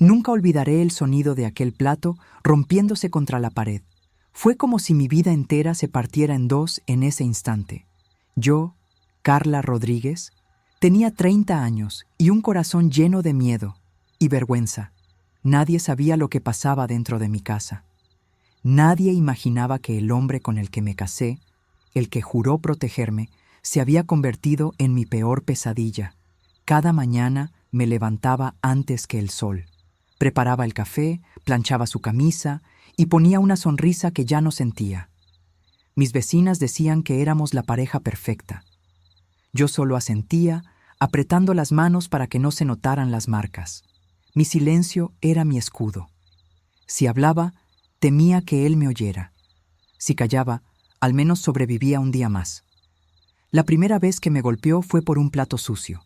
Nunca olvidaré el sonido de aquel plato rompiéndose contra la pared. Fue como si mi vida entera se partiera en dos en ese instante. Yo, Carla Rodríguez, tenía 30 años y un corazón lleno de miedo y vergüenza. Nadie sabía lo que pasaba dentro de mi casa. Nadie imaginaba que el hombre con el que me casé, el que juró protegerme, se había convertido en mi peor pesadilla. Cada mañana me levantaba antes que el sol. Preparaba el café, planchaba su camisa y ponía una sonrisa que ya no sentía. Mis vecinas decían que éramos la pareja perfecta. Yo solo asentía, apretando las manos para que no se notaran las marcas. Mi silencio era mi escudo. Si hablaba, temía que él me oyera. Si callaba, al menos sobrevivía un día más. La primera vez que me golpeó fue por un plato sucio.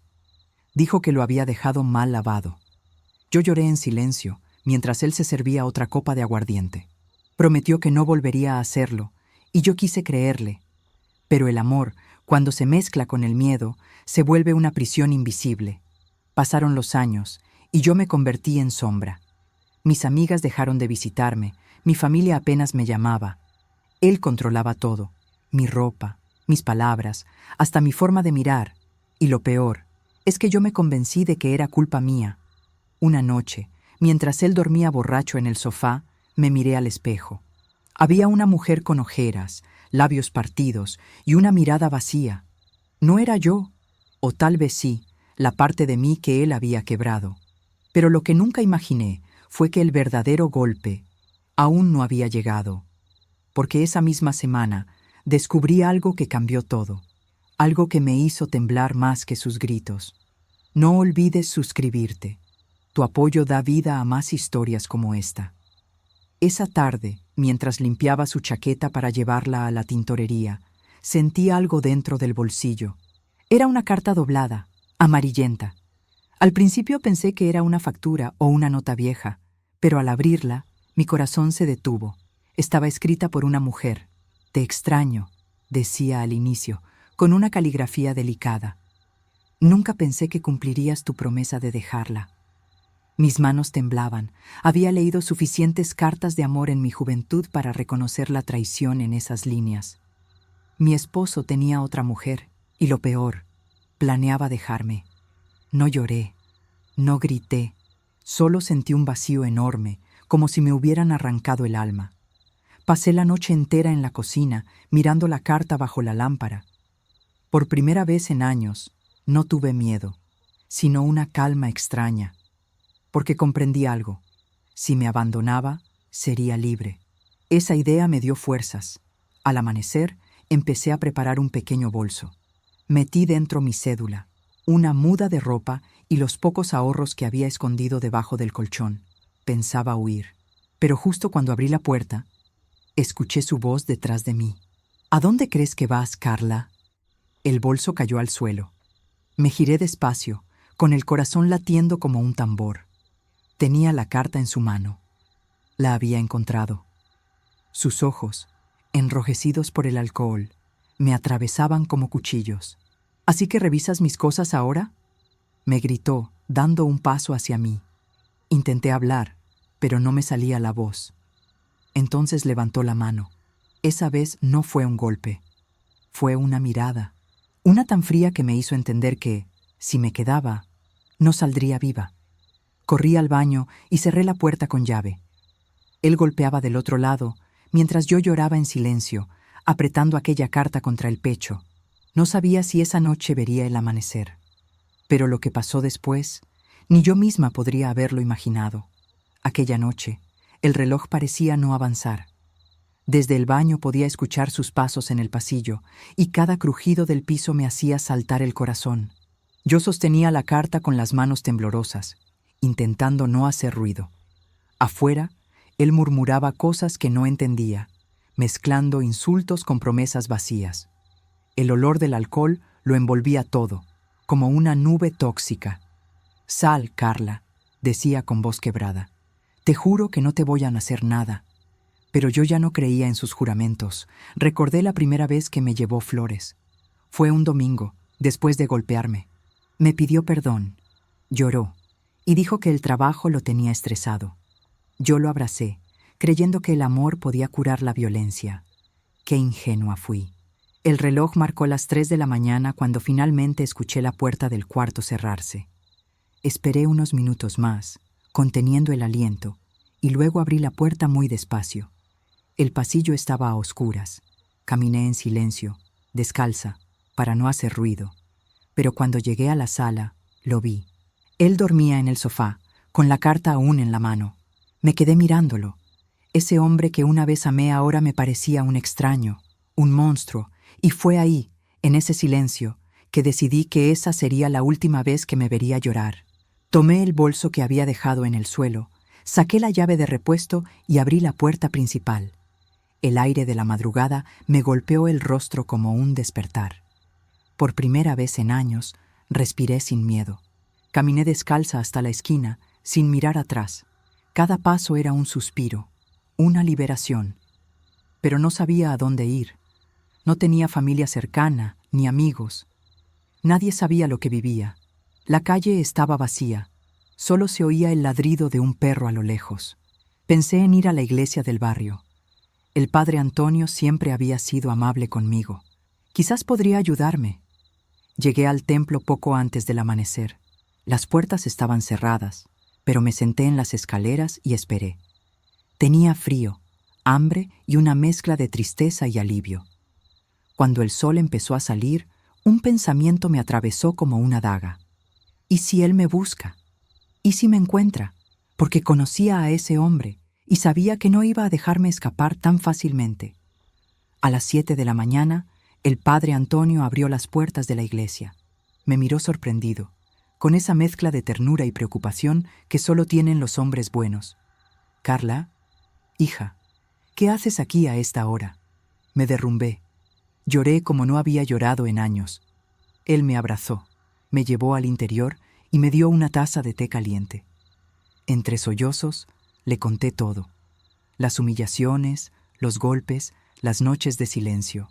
Dijo que lo había dejado mal lavado. Yo lloré en silencio, mientras él se servía otra copa de aguardiente. Prometió que no volvería a hacerlo, y yo quise creerle. Pero el amor, cuando se mezcla con el miedo, se vuelve una prisión invisible. Pasaron los años, y yo me convertí en sombra. Mis amigas dejaron de visitarme, mi familia apenas me llamaba. Él controlaba todo, mi ropa, mis palabras, hasta mi forma de mirar. Y lo peor es que yo me convencí de que era culpa mía. Una noche, mientras él dormía borracho en el sofá, me miré al espejo. Había una mujer con ojeras, labios partidos y una mirada vacía. No era yo, o tal vez sí, la parte de mí que él había quebrado. Pero lo que nunca imaginé fue que el verdadero golpe aún no había llegado. Porque esa misma semana descubrí algo que cambió todo, algo que me hizo temblar más que sus gritos. No olvides suscribirte. Tu apoyo da vida a más historias como esta. Esa tarde, mientras limpiaba su chaqueta para llevarla a la tintorería, sentí algo dentro del bolsillo. Era una carta doblada, amarillenta. Al principio pensé que era una factura o una nota vieja, pero al abrirla, mi corazón se detuvo. Estaba escrita por una mujer. Te extraño, decía al inicio, con una caligrafía delicada. Nunca pensé que cumplirías tu promesa de dejarla. Mis manos temblaban. Había leído suficientes cartas de amor en mi juventud para reconocer la traición en esas líneas. Mi esposo tenía otra mujer, y lo peor, planeaba dejarme. No lloré, no grité, solo sentí un vacío enorme, como si me hubieran arrancado el alma. Pasé la noche entera en la cocina, mirando la carta bajo la lámpara. Por primera vez en años, no tuve miedo, sino una calma extraña. Porque comprendí algo. Si me abandonaba, sería libre. Esa idea me dio fuerzas. Al amanecer, empecé a preparar un pequeño bolso. Metí dentro mi cédula, una muda de ropa y los pocos ahorros que había escondido debajo del colchón. Pensaba huir. Pero justo cuando abrí la puerta, escuché su voz detrás de mí. ¿A dónde crees que vas, Carla? El bolso cayó al suelo. Me giré despacio, con el corazón latiendo como un tambor. Tenía la carta en su mano. La había encontrado. Sus ojos, enrojecidos por el alcohol, me atravesaban como cuchillos. ¿Así que revisas mis cosas ahora? Me gritó, dando un paso hacia mí. Intenté hablar, pero no me salía la voz. Entonces levantó la mano. Esa vez no fue un golpe. Fue una mirada. Una tan fría que me hizo entender que, si me quedaba, no saldría viva. Corrí al baño y cerré la puerta con llave. Él golpeaba del otro lado, mientras yo lloraba en silencio, apretando aquella carta contra el pecho. No sabía si esa noche vería el amanecer. Pero lo que pasó después, ni yo misma podría haberlo imaginado. Aquella noche, el reloj parecía no avanzar. Desde el baño podía escuchar sus pasos en el pasillo, y cada crujido del piso me hacía saltar el corazón. Yo sostenía la carta con las manos temblorosas, intentando no hacer ruido. Afuera, él murmuraba cosas que no entendía, mezclando insultos con promesas vacías. El olor del alcohol lo envolvía todo, como una nube tóxica. «Sal, Carla», decía con voz quebrada. «Te juro que no te voy a hacer nada». Pero yo ya no creía en sus juramentos. Recordé la primera vez que me llevó flores. Fue un domingo, después de golpearme. Me pidió perdón. Lloró. y dijo que el trabajo lo tenía estresado. Yo lo abracé, creyendo que el amor podía curar la violencia. Qué ingenua fui. El reloj marcó las 3 de la mañana cuando finalmente escuché la puerta del cuarto cerrarse. Esperé unos minutos más, conteniendo el aliento, y luego abrí la puerta muy despacio. El pasillo estaba a oscuras. Caminé en silencio, descalza, para no hacer ruido. Pero cuando llegué a la sala, lo vi. Él dormía en el sofá, con la carta aún en la mano. Me quedé mirándolo. Ese hombre que una vez amé ahora me parecía un extraño, un monstruo, y fue ahí, en ese silencio, que decidí que esa sería la última vez que me vería llorar. Tomé el bolso que había dejado en el suelo, saqué la llave de repuesto y abrí la puerta principal. El aire de la madrugada me golpeó el rostro como un despertar. Por primera vez en años, respiré sin miedo. Caminé descalza hasta la esquina, sin mirar atrás. Cada paso era un suspiro, una liberación. Pero no sabía a dónde ir. No tenía familia cercana, ni amigos. Nadie sabía lo que vivía. La calle estaba vacía. Solo se oía el ladrido de un perro a lo lejos. Pensé en ir a la iglesia del barrio. El padre Antonio siempre había sido amable conmigo. Quizás podría ayudarme. Llegué al templo poco antes del amanecer. Las puertas estaban cerradas, pero me senté en las escaleras y esperé. Tenía frío, hambre y una mezcla de tristeza y alivio. Cuando el sol empezó a salir, un pensamiento me atravesó como una daga. ¿Y si él me busca? ¿Y si me encuentra? Porque conocía a ese hombre y sabía que no iba a dejarme escapar tan fácilmente. A las 7 de la mañana, el padre Antonio abrió las puertas de la iglesia. Me miró sorprendido, con esa mezcla de ternura y preocupación que solo tienen los hombres buenos. «Carla, hija, ¿qué haces aquí a esta hora?» Me derrumbé. Lloré como no había llorado en años. Él me abrazó, me llevó al interior y me dio una taza de té caliente. Entre sollozos, le conté todo. Las humillaciones, los golpes, las noches de silencio.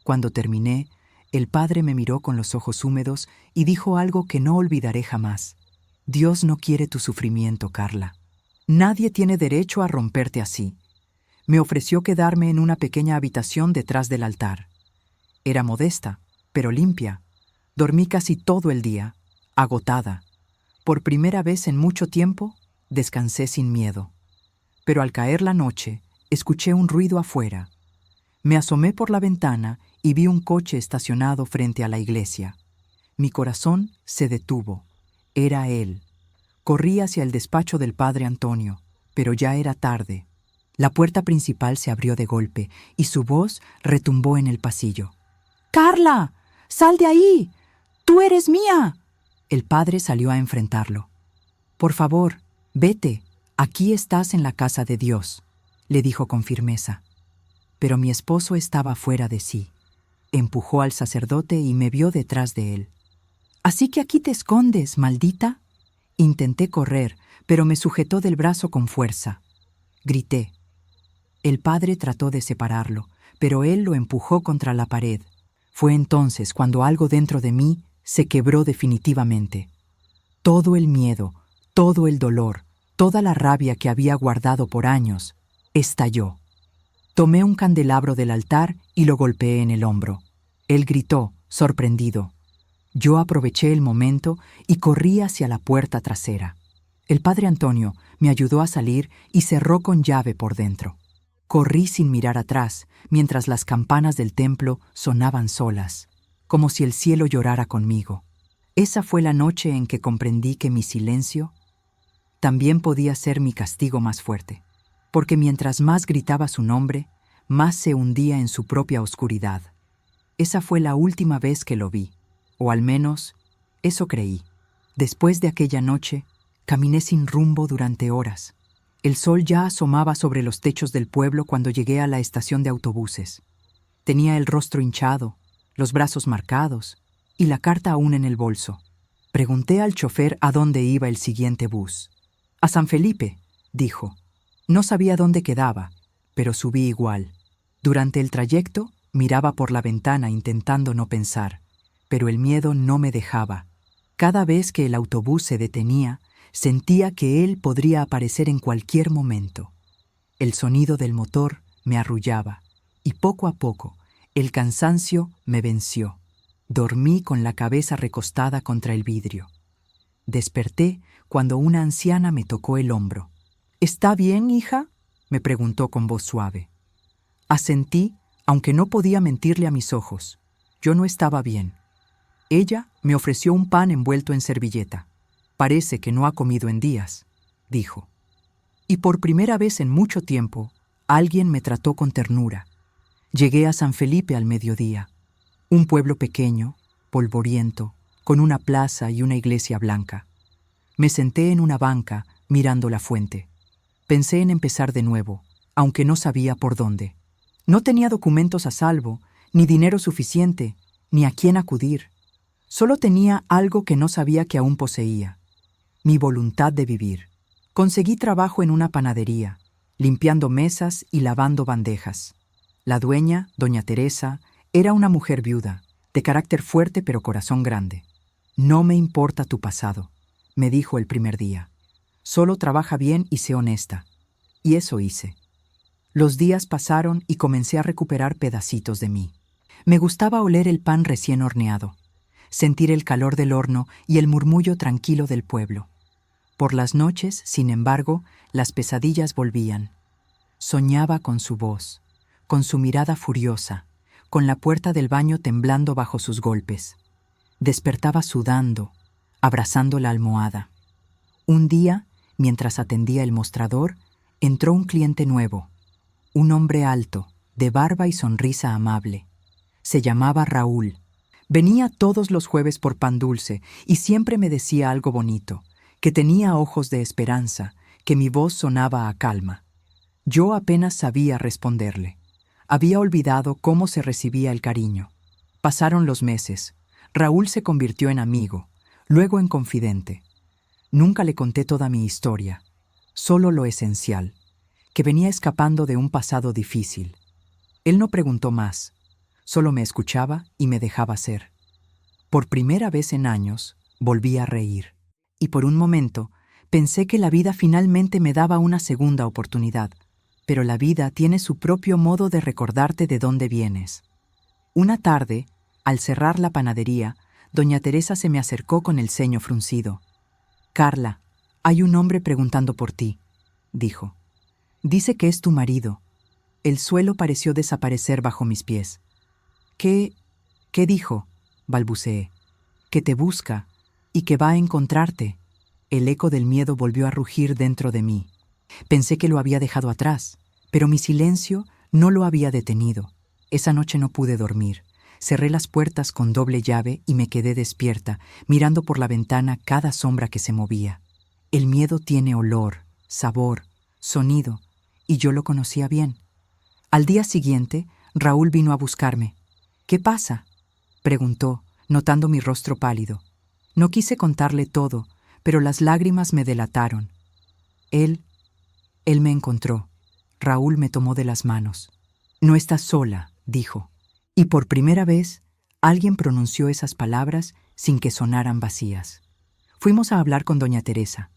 Cuando terminé, el padre me miró con los ojos húmedos y dijo algo que no olvidaré jamás. «Dios no quiere tu sufrimiento, Carla. Nadie tiene derecho a romperte así». Me ofreció quedarme en una pequeña habitación detrás del altar. Era modesta, pero limpia. Dormí casi todo el día, agotada. Por primera vez en mucho tiempo, descansé sin miedo. Pero al caer la noche, escuché un ruido afuera. Me asomé por la ventana y vi un coche estacionado frente a la iglesia. Mi corazón se detuvo. Era él. Corrí hacia el despacho del padre Antonio, pero ya era tarde. La puerta principal se abrió de golpe y su voz retumbó en el pasillo. «¡Carla! ¡Sal de ahí! ¡Tú eres mía!» El padre salió a enfrentarlo. «Por favor, vete. Aquí estás en la casa de Dios», le dijo con firmeza. Pero mi esposo estaba fuera de sí. Empujó al sacerdote y me vio detrás de él. «¿Así que aquí te escondes, maldita?» Intenté correr, pero me sujetó del brazo con fuerza. Grité. El padre trató de separarlo, pero él lo empujó contra la pared. Fue entonces cuando algo dentro de mí se quebró definitivamente. Todo el miedo, todo el dolor, toda la rabia que había guardado por años, estalló. Tomé un candelabro del altar y lo golpeé en el hombro. Él gritó, sorprendido. Yo aproveché el momento y corrí hacia la puerta trasera. El padre Antonio me ayudó a salir y cerró con llave por dentro. Corrí sin mirar atrás, mientras las campanas del templo sonaban solas, como si el cielo llorara conmigo. Esa fue la noche en que comprendí que mi silencio también podía ser mi castigo más fuerte, porque mientras más gritaba su nombre, más se hundía en su propia oscuridad. Esa fue la última vez que lo vi, o al menos, eso creí. Después de aquella noche, caminé sin rumbo durante horas. El sol ya asomaba sobre los techos del pueblo cuando llegué a la estación de autobuses. Tenía el rostro hinchado, los brazos marcados y la carta aún en el bolso. Pregunté al chofer a dónde iba el siguiente bus. «A San Felipe», dijo. No sabía dónde quedaba, pero subí igual. Durante el trayecto, miraba por la ventana intentando no pensar, pero el miedo no me dejaba. Cada vez que el autobús se detenía, Sentía que él podría aparecer en cualquier momento. El sonido del motor me arrullaba y poco a poco el cansancio me venció. Dormí con la cabeza recostada contra el vidrio. Desperté cuando una anciana me tocó el hombro. ¿Está bien, hija?, me preguntó con voz suave. Asentí, aunque no podía mentirle a mis ojos. Yo no estaba bien. Ella me ofreció un pan envuelto en servilleta. Parece que no ha comido en días, dijo. Y por primera vez en mucho tiempo, alguien me trató con ternura. Llegué a San Felipe al mediodía, un pueblo pequeño, polvoriento, con una plaza y una iglesia blanca. Me senté en una banca mirando la fuente. Pensé en empezar de nuevo, aunque no sabía por dónde. No tenía documentos a salvo, ni dinero suficiente, ni a quién acudir. Solo tenía algo que no sabía que aún poseía: mi voluntad de vivir. Conseguí trabajo en una panadería, limpiando mesas y lavando bandejas. La dueña, doña Teresa, era una mujer viuda, de carácter fuerte pero corazón grande. «No me importa tu pasado», me dijo el primer día. «Solo trabaja bien y sé honesta». Y eso hice. Los días pasaron y comencé a recuperar pedacitos de mí. Me gustaba oler el pan recién horneado, sentir el calor del horno y el murmullo tranquilo del pueblo. Por las noches, sin embargo, las pesadillas volvían. Soñaba con su voz, con su mirada furiosa, con la puerta del baño temblando bajo sus golpes. Despertaba sudando, abrazando la almohada. Un día, mientras atendía el mostrador, entró un cliente nuevo, un hombre alto, de barba y sonrisa amable. Se llamaba Raúl. Venía todos los jueves por pan dulce y siempre me decía algo bonito, que tenía ojos de esperanza, que mi voz sonaba a calma. Yo apenas sabía responderle. Había olvidado cómo se recibía el cariño. Pasaron los meses. Raúl se convirtió en amigo, luego en confidente. Nunca le conté toda mi historia, solo lo esencial, que venía escapando de un pasado difícil. Él no preguntó más, solo me escuchaba y me dejaba ser. Por primera vez en años, volví a reír, y por un momento pensé que la vida finalmente me daba una segunda oportunidad. Pero la vida tiene su propio modo de recordarte de dónde vienes. Una tarde, al cerrar la panadería, doña Teresa se me acercó con el ceño fruncido. «Carla, hay un hombre preguntando por ti», dijo. «Dice que es tu marido». El suelo pareció desaparecer bajo mis pies. «¿Qué dijo?», balbuceé. «Que te busca y que va a encontrarte». El eco del miedo volvió a rugir dentro de mí. Pensé que lo había dejado atrás, pero mi silencio no lo había detenido. Esa noche no pude dormir. Cerré las puertas con doble llave y me quedé despierta, mirando por la ventana cada sombra que se movía. El miedo tiene olor, sabor, sonido, y yo lo conocía bien. Al día siguiente, Raúl vino a buscarme. «¿Qué pasa?», preguntó, notando mi rostro pálido. No quise contarle todo, pero las lágrimas me delataron. Él me encontró. Raúl me tomó de las manos. «No estás sola», dijo. Y por primera vez, alguien pronunció esas palabras sin que sonaran vacías. Fuimos a hablar con doña Teresa.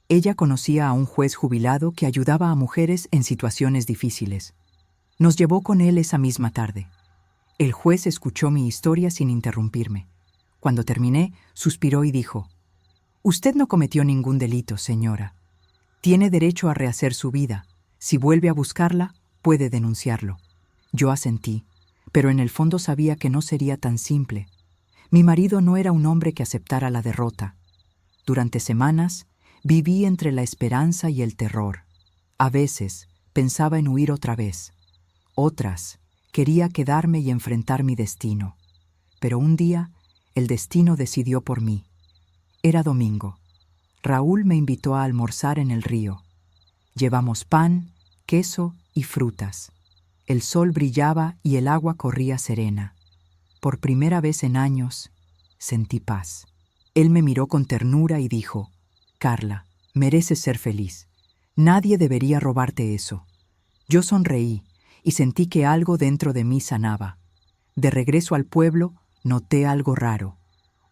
Ella conocía a un juez jubilado que ayudaba a mujeres en situaciones difíciles. Nos llevó con él esa misma tarde. El juez escuchó mi historia sin interrumpirme. Cuando terminé, suspiró y dijo: «Usted no cometió ningún delito, señora. Tiene derecho a rehacer su vida. Si vuelve a buscarla, puede denunciarlo». Yo asentí, pero en el fondo sabía que no sería tan simple. Mi marido no era un hombre que aceptara la derrota. Durante semanas, viví entre la esperanza y el terror. A veces, pensaba en huir otra vez. Otras, quería quedarme y enfrentar mi destino. Pero un día, el destino decidió por mí. Era domingo. Raúl me invitó a almorzar en el río. Llevamos pan, queso y frutas. El sol brillaba y el agua corría serena. Por primera vez en años, sentí paz. Él me miró con ternura y dijo: «Carla, mereces ser feliz. Nadie debería robarte eso». Yo sonreí y sentí que algo dentro de mí sanaba. De regreso al pueblo, noté algo raro.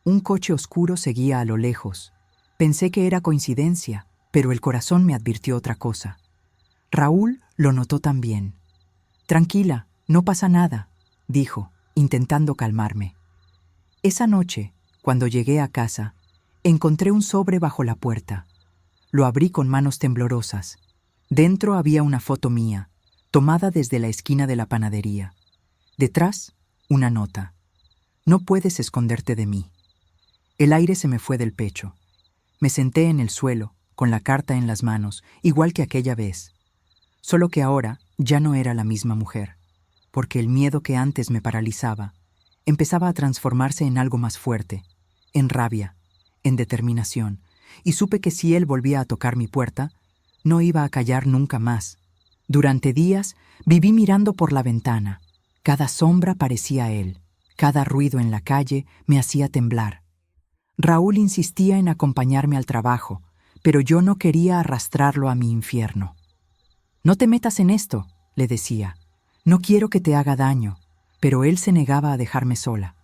Un coche oscuro seguía a lo lejos. Pensé que era coincidencia, pero el corazón me advirtió otra cosa. Raúl lo notó también. «Tranquila, no pasa nada», dijo, intentando calmarme. Esa noche, cuando llegué a casa, encontré un sobre bajo la puerta. Lo abrí con manos temblorosas. Dentro había una foto mía, tomada desde la esquina de la panadería. Detrás, una nota. «No puedes esconderte de mí». El aire se me fue del pecho. Me senté en el suelo, con la carta en las manos, igual que aquella vez. Solo que ahora ya no era la misma mujer, porque el miedo que antes me paralizaba empezaba a transformarse en algo más fuerte, en rabia, en determinación, y supe que si él volvía a tocar mi puerta, no iba a callar nunca más. Durante días viví mirando por la ventana. Cada sombra parecía él, cada ruido en la calle me hacía temblar. Raúl insistía en acompañarme al trabajo, pero yo no quería arrastrarlo a mi infierno. «No te metas en esto», le decía. «No quiero que te haga daño», pero él se negaba a dejarme sola.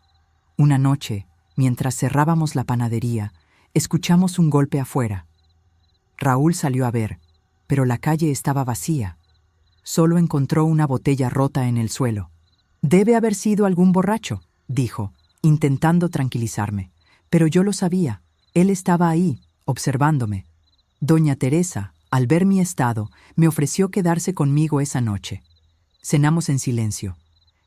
Una noche, mientras cerrábamos la panadería, escuchamos un golpe afuera. Raúl salió a ver, pero la calle estaba vacía. Solo encontró una botella rota en el suelo. «Debe haber sido algún borracho», dijo, intentando tranquilizarme. Pero yo lo sabía. Él estaba ahí, observándome. Doña Teresa, al ver mi estado, me ofreció quedarse conmigo esa noche. Cenamos en silencio.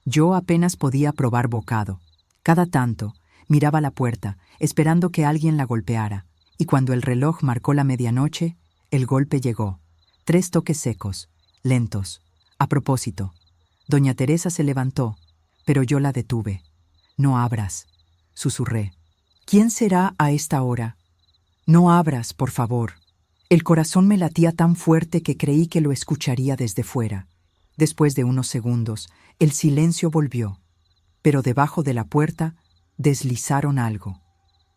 Yo apenas podía probar bocado. Cada tanto, miraba la puerta, esperando que alguien la golpeara, y cuando el reloj marcó la medianoche, el golpe llegó. 3 toques secos, lentos. A propósito, doña Teresa se levantó, pero yo la detuve. «No abras», susurré. «¿Quién será a esta hora?» «No abras, por favor». El corazón me latía tan fuerte que creí que lo escucharía desde fuera. Después de unos segundos, el silencio volvió, pero debajo de la puerta deslizaron algo.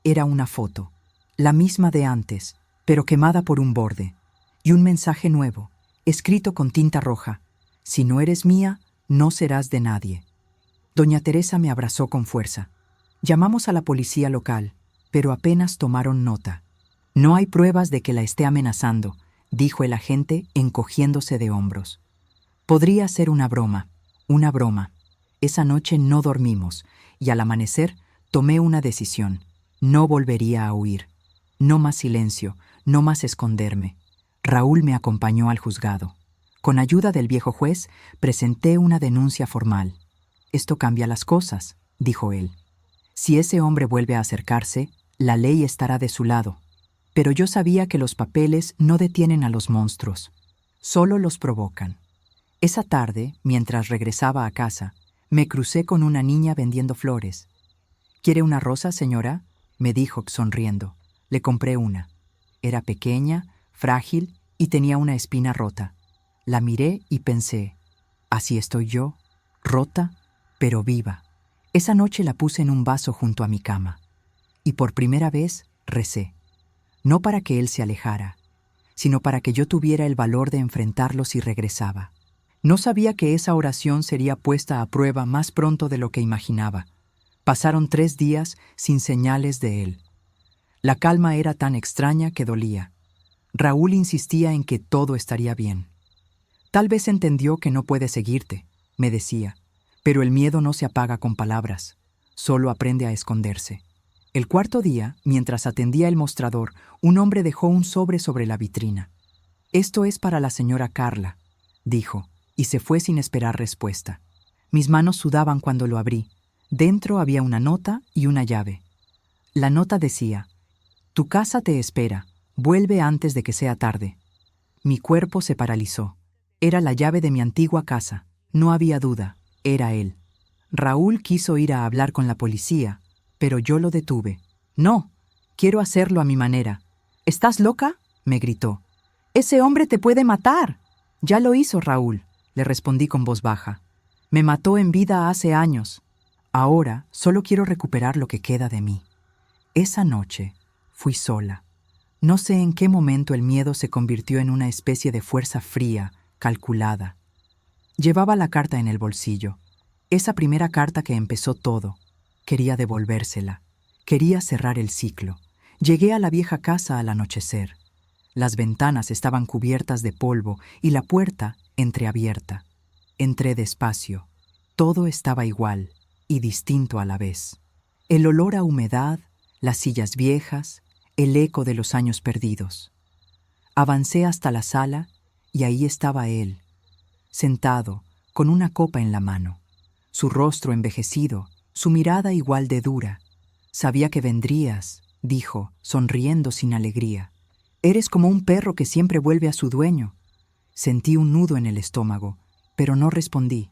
Era una foto, la misma de antes, pero quemada por un borde, y un mensaje nuevo, escrito con tinta roja: «Si no eres mía, no serás de nadie». Doña Teresa me abrazó con fuerza. Llamamos a la policía local, pero apenas tomaron nota. «No hay pruebas de que la esté amenazando», dijo el agente encogiéndose de hombros. «Podría ser una broma, una broma». Esa noche no dormimos, y al amanecer tomé una decisión. No volvería a huir. No más silencio, no más esconderme. Raúl me acompañó al juzgado. Con ayuda del viejo juez, presenté una denuncia formal. «Esto cambia las cosas», dijo él. «Si ese hombre vuelve a acercarse, la ley estará de su lado». Pero yo sabía que los papeles no detienen a los monstruos, solo los provocan. Esa tarde, mientras regresaba a casa, me crucé con una niña vendiendo flores. «¿Quiere una rosa, señora?», me dijo sonriendo. Le compré una. Era pequeña, frágil y tenía una espina rota. La miré y pensé: así estoy yo, rota, pero viva. Esa noche la puse en un vaso junto a mi cama. Y por primera vez recé. No para que él se alejara, sino para que yo tuviera el valor de enfrentarlo si regresaba. No sabía que esa oración sería puesta a prueba más pronto de lo que imaginaba. Pasaron 3 días sin señales de él. La calma era tan extraña que dolía. Raúl insistía en que todo estaría bien. «Tal vez entendió que no puede seguirte», me decía, «pero el miedo no se apaga con palabras, solo aprende a esconderse». El 4.º día, mientras atendía el mostrador, un hombre dejó un sobre la vitrina. «Esto es para la señora Carla», dijo, y se fue sin esperar respuesta. Mis manos sudaban cuando lo abrí. Dentro había una nota y una llave. La nota decía: «Tu casa te espera, vuelve antes de que sea tarde». Mi cuerpo se paralizó. Era la llave de mi antigua casa. No había duda, era él. Raúl quiso ir a hablar con la policía, pero yo lo detuve. «No, quiero hacerlo a mi manera». «¿Estás loca?», me gritó. «Ese hombre te puede matar». «Ya lo hizo, Raúl», le respondí con voz baja. «Me mató en vida hace años. Ahora solo quiero recuperar lo que queda de mí». Esa noche fui sola. No sé en qué momento el miedo se convirtió en una especie de fuerza fría, calculada. Llevaba la carta en el bolsillo. Esa primera carta que empezó todo. Quería devolvérsela. Quería cerrar el ciclo. Llegué a la vieja casa al anochecer. Las ventanas estaban cubiertas de polvo y la puerta entreabierta. Entré despacio. Todo estaba igual y distinto a la vez. El olor a humedad, las sillas viejas, el eco de los años perdidos. Avancé hasta la sala y ahí estaba él, sentado, con una copa en la mano. Su rostro envejecido, su mirada igual de dura. Sabía que vendrías, dijo, sonriendo sin alegría. Eres como un perro que siempre vuelve a su dueño. Sentí un nudo en el estómago, pero no respondí.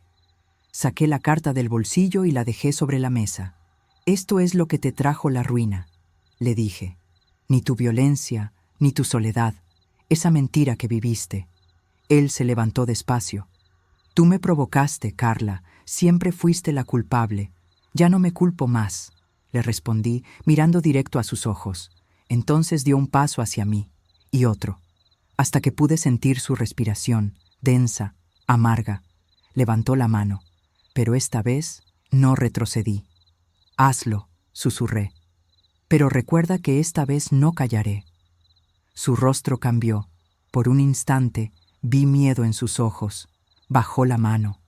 Saqué la carta del bolsillo y la dejé sobre la mesa. Esto es lo que te trajo la ruina, le dije. Ni tu violencia, ni tu soledad, esa mentira que viviste. Él se levantó despacio. Tú me provocaste, Carla, siempre fuiste la culpable. Ya no me culpo más, le respondí, mirando directo a sus ojos. Entonces dio un paso hacia mí, y otro, hasta que pude sentir su respiración, densa, amarga. Levantó la mano, pero esta vez no retrocedí. Hazlo, susurré. Pero recuerda que esta vez no callaré. Su rostro cambió. Por un instante vi miedo en sus ojos. Bajó la mano.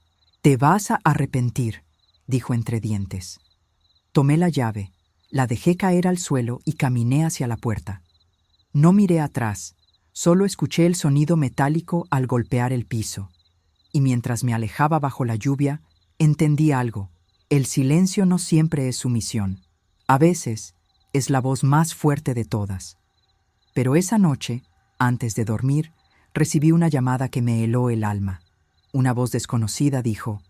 Te vas a arrepentir, dijo entre dientes. Tomé la llave, la dejé caer al suelo y caminé hacia la puerta. No miré atrás, solo escuché el sonido metálico al golpear el piso. Y mientras me alejaba bajo la lluvia, entendí algo. El silencio no siempre es sumisión. A veces es la voz más fuerte de todas. Pero esa noche, antes de dormir, recibí una llamada que me heló el alma. Una voz desconocida dijo: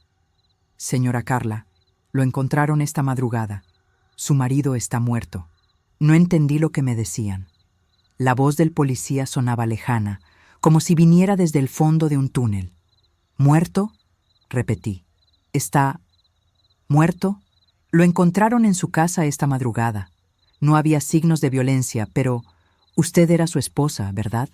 «Señora Carla, lo encontraron esta madrugada. Su marido está muerto». No entendí lo que me decían. La voz del policía sonaba lejana, como si viniera desde el fondo de un túnel. «¿Muerto?», repetí. «¿Está muerto?». Lo encontraron en su casa esta madrugada. No había signos de violencia, pero usted era su esposa, ¿verdad?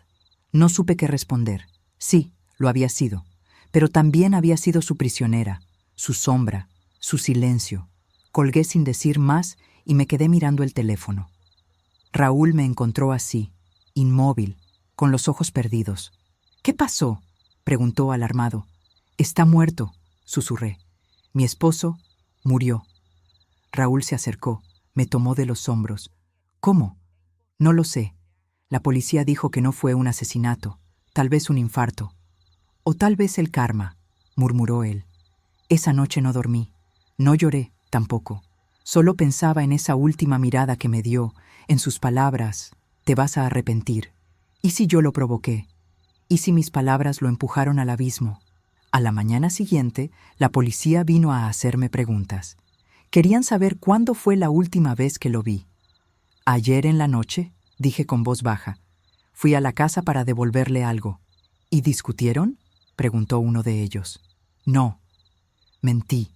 No supe qué responder. Sí, lo había sido, pero también había sido su prisionera, su sombra, su silencio. Colgué sin decir más y me quedé mirando el teléfono. Raúl me encontró así, inmóvil, con los ojos perdidos. «¿Qué pasó?», preguntó alarmado. «Está muerto», susurré. «Mi esposo murió». Raúl se acercó, me tomó de los hombros. «¿Cómo?». «No lo sé. La policía dijo que no fue un asesinato, tal vez un infarto. O tal vez el karma», murmuró él. Esa noche no dormí, no lloré tampoco. Solo pensaba en esa última mirada que me dio, en sus palabras: «Te vas a arrepentir». ¿Y si yo lo provoqué? ¿Y si mis palabras lo empujaron al abismo? A la mañana siguiente, la policía vino a hacerme preguntas. Querían saber cuándo fue la última vez que lo vi. «Ayer en la noche», dije con voz baja. «Fui a la casa para devolverle algo». «¿Y discutieron?», preguntó uno de ellos. «No». Mentí.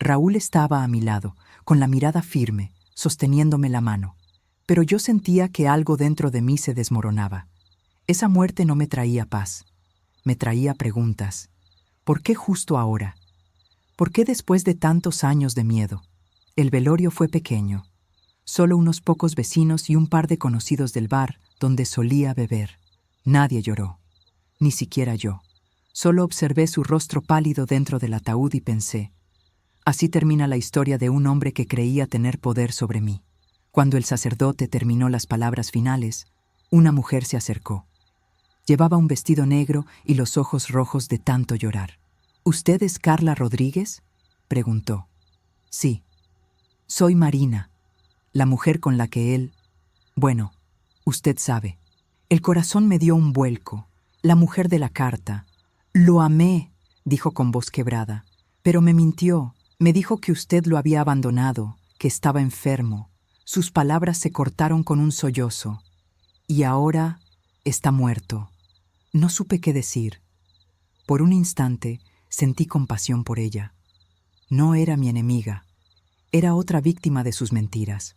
Raúl estaba a mi lado, con la mirada firme, sosteniéndome la mano. Pero yo sentía que algo dentro de mí se desmoronaba. Esa muerte no me traía paz. Me traía preguntas. ¿Por qué justo ahora? ¿Por qué después de tantos años de miedo? El velorio fue pequeño. Solo unos pocos vecinos y un par de conocidos del bar donde solía beber. Nadie lloró. Ni siquiera yo. Solo observé su rostro pálido dentro del ataúd y pensé: así termina la historia de un hombre que creía tener poder sobre mí. Cuando el sacerdote terminó las palabras finales, una mujer se acercó. Llevaba un vestido negro y los ojos rojos de tanto llorar. «¿Usted es Carla Rodríguez?», preguntó. «Sí. Soy Marina, la mujer con la que él... Bueno, usted sabe». El corazón me dio un vuelco. La mujer de la carta. «Lo amé», dijo con voz quebrada. «Pero me mintió. Me dijo que usted lo había abandonado, que estaba enfermo». Sus palabras se cortaron con un sollozo. «Y ahora está muerto». No supe qué decir. Por un instante sentí compasión por ella. No era mi enemiga. Era otra víctima de sus mentiras.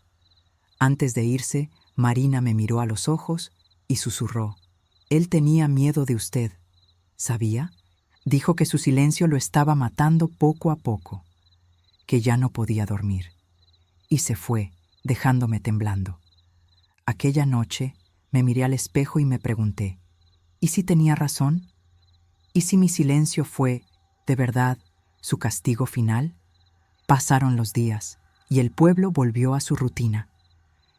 Antes de irse, Marina me miró a los ojos y susurró: «Él tenía miedo de usted. ¿Sabía?». Dijo que su silencio lo estaba matando poco a poco, que ya no podía dormir. Y se fue, dejándome temblando. Aquella noche me miré al espejo y me pregunté, ¿y si tenía razón? ¿Y si mi silencio fue, de verdad, su castigo final? Pasaron los días y el pueblo volvió a su rutina.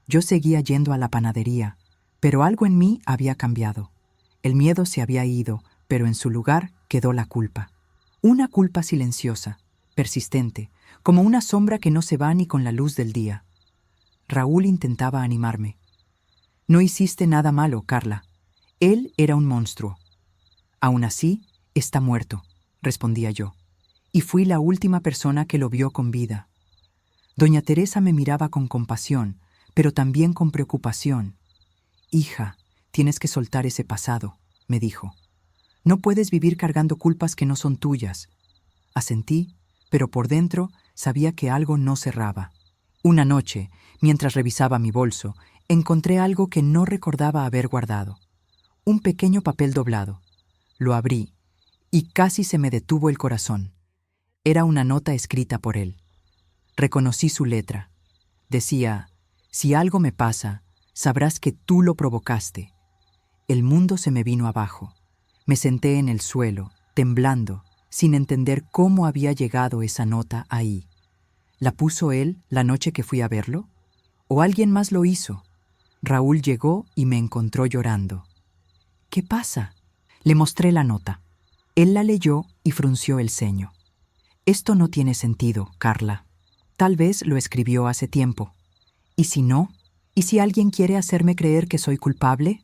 Yo seguía yendo a la panadería, pero algo en mí había cambiado. El miedo se había ido, pero en su lugar quedó la culpa. Una culpa silenciosa, persistente, como una sombra que no se va ni con la luz del día. Raúl intentaba animarme. No hiciste nada malo, Carla. Él era un monstruo. Aún así, está muerto, respondía yo. Y fui la última persona que lo vio con vida. Doña Teresa me miraba con compasión, pero también con preocupación. Hija, tienes que soltar ese pasado, me dijo. No puedes vivir cargando culpas que no son tuyas. Asentí, pero por dentro sabía que algo no cerraba. Una noche, mientras revisaba mi bolso, encontré algo que no recordaba haber guardado. Un pequeño papel doblado. Lo abrí y casi se me detuvo el corazón. Era una nota escrita por él. Reconocí su letra. Decía, si algo me pasa, sabrás que tú lo provocaste. El mundo se me vino abajo. Me senté en el suelo, temblando, sin entender cómo había llegado esa nota ahí. ¿La puso él la noche que fui a verlo? ¿O alguien más lo hizo? Raúl llegó y me encontró llorando. ¿Qué pasa? Le mostré la nota. Él la leyó y frunció el ceño. Esto no tiene sentido, Carla. Tal vez lo escribió hace tiempo. ¿Y si no? ¿Y si alguien quiere hacerme creer que soy culpable?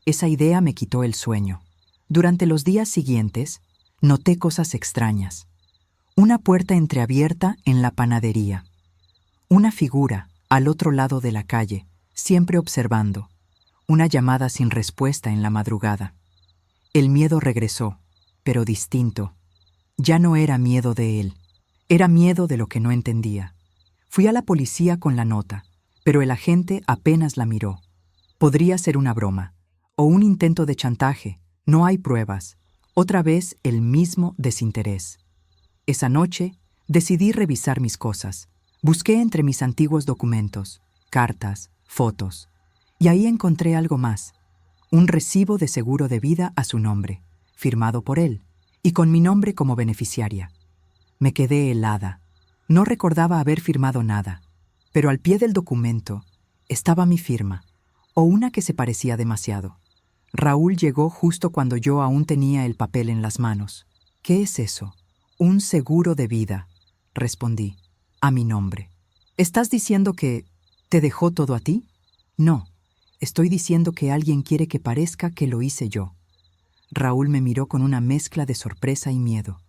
Esa idea me quitó el sueño. Durante los días siguientes, noté cosas extrañas. Una puerta entreabierta en la panadería. Una figura al otro lado de la calle, siempre observando. Una llamada sin respuesta en la madrugada. El miedo regresó, pero distinto. Ya no era miedo de él. Era miedo de lo que no entendía. Fui a la policía con la nota, pero el agente apenas la miró. Podría ser una broma, o un intento de chantaje. No hay pruebas. Otra vez el mismo desinterés. Esa noche decidí revisar mis cosas. Busqué entre mis antiguos documentos, cartas, fotos, y ahí encontré algo más. Un recibo de seguro de vida a su nombre, firmado por él, y con mi nombre como beneficiaria. Me quedé helada. No recordaba haber firmado nada, pero al pie del documento estaba mi firma, o una que se parecía demasiado. Raúl llegó justo cuando yo aún tenía el papel en las manos. ¿Qué es eso? Un seguro de vida, respondí, a mi nombre. ¿Estás diciendo que te dejó todo a ti? No, estoy diciendo que alguien quiere que parezca que lo hice yo. Raúl me miró con una mezcla de sorpresa y miedo,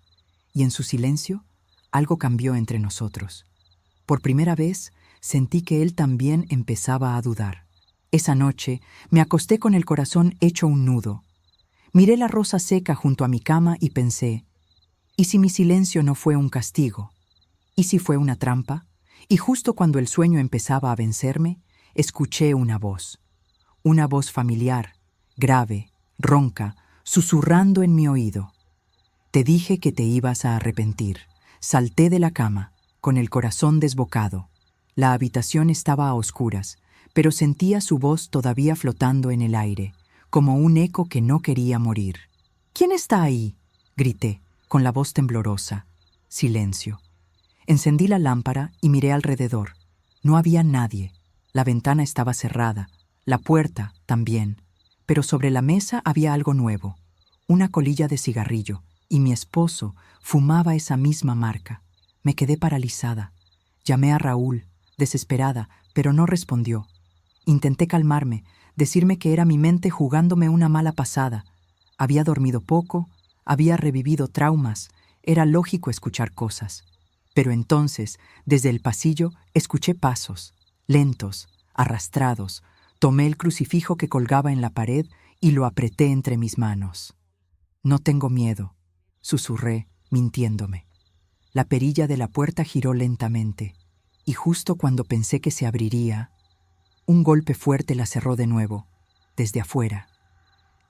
y en su silencio algo cambió entre nosotros. Por primera vez sentí que él también empezaba a dudar. Esa noche me acosté con el corazón hecho un nudo. Miré la rosa seca junto a mi cama y pensé, ¿y si mi silencio no fue un castigo? ¿Y si fue una trampa? Y justo cuando el sueño empezaba a vencerme, escuché una voz familiar, grave, ronca, susurrando en mi oído. Te dije que te ibas a arrepentir. Salté de la cama, con el corazón desbocado. La habitación estaba a oscuras, pero sentía su voz todavía flotando en el aire, como un eco que no quería morir. ¿Quién está ahí?, grité, con la voz temblorosa. Silencio. Encendí la lámpara y miré alrededor. No había nadie. La ventana estaba cerrada, la puerta también. Pero sobre la mesa había algo nuevo, una colilla de cigarrillo, y mi esposo fumaba esa misma marca. Me quedé paralizada. Llamé a Raúl, desesperada, pero no respondió. Intenté calmarme, decirme que era mi mente jugándome una mala pasada. Había dormido poco, había revivido traumas, era lógico escuchar cosas. Pero entonces, desde el pasillo, escuché pasos, lentos, arrastrados. Tomé el crucifijo que colgaba en la pared y lo apreté entre mis manos. No tengo miedo, susurré, mintiéndome. La perilla de la puerta giró lentamente, y justo cuando pensé que se abriría, un golpe fuerte la cerró de nuevo, desde afuera.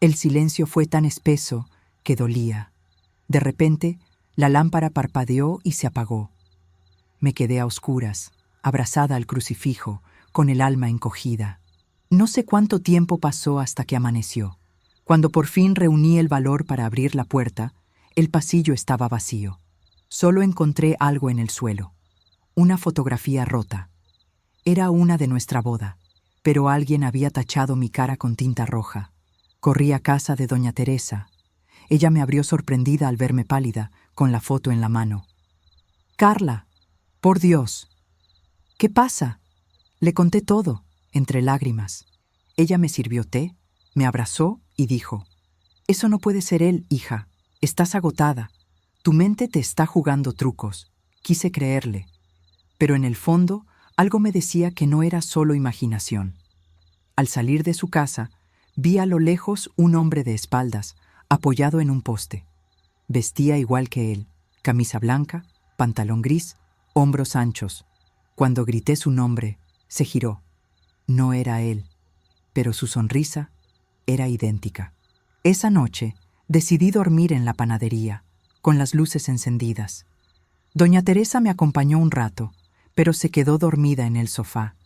El silencio fue tan espeso que dolía. De repente, la lámpara parpadeó y se apagó. Me quedé a oscuras, abrazada al crucifijo, con el alma encogida. No sé cuánto tiempo pasó hasta que amaneció. Cuando por fin reuní el valor para abrir la puerta, el pasillo estaba vacío. Solo encontré algo en el suelo. Una fotografía rota. Era una de nuestra boda, pero alguien había tachado mi cara con tinta roja. Corrí a casa de doña Teresa. Ella me abrió sorprendida al verme pálida, con la foto en la mano. «Carla, por Dios». «¿Qué pasa?». Le conté todo, entre lágrimas. Ella me sirvió té, me abrazó y dijo: «Eso no puede ser él, hija. Estás agotada. Tu mente te está jugando trucos». Quise creerle, pero en el fondo algo me decía que no era solo imaginación. Al salir de su casa, vi a lo lejos un hombre de espaldas, apoyado en un poste. Vestía igual que él, camisa blanca, pantalón gris, hombros anchos. Cuando grité su nombre, se giró. No era él, pero su sonrisa era idéntica. Esa noche decidí dormir en la panadería, con las luces encendidas. Doña Teresa me acompañó un rato, pero se quedó dormida en el sofá.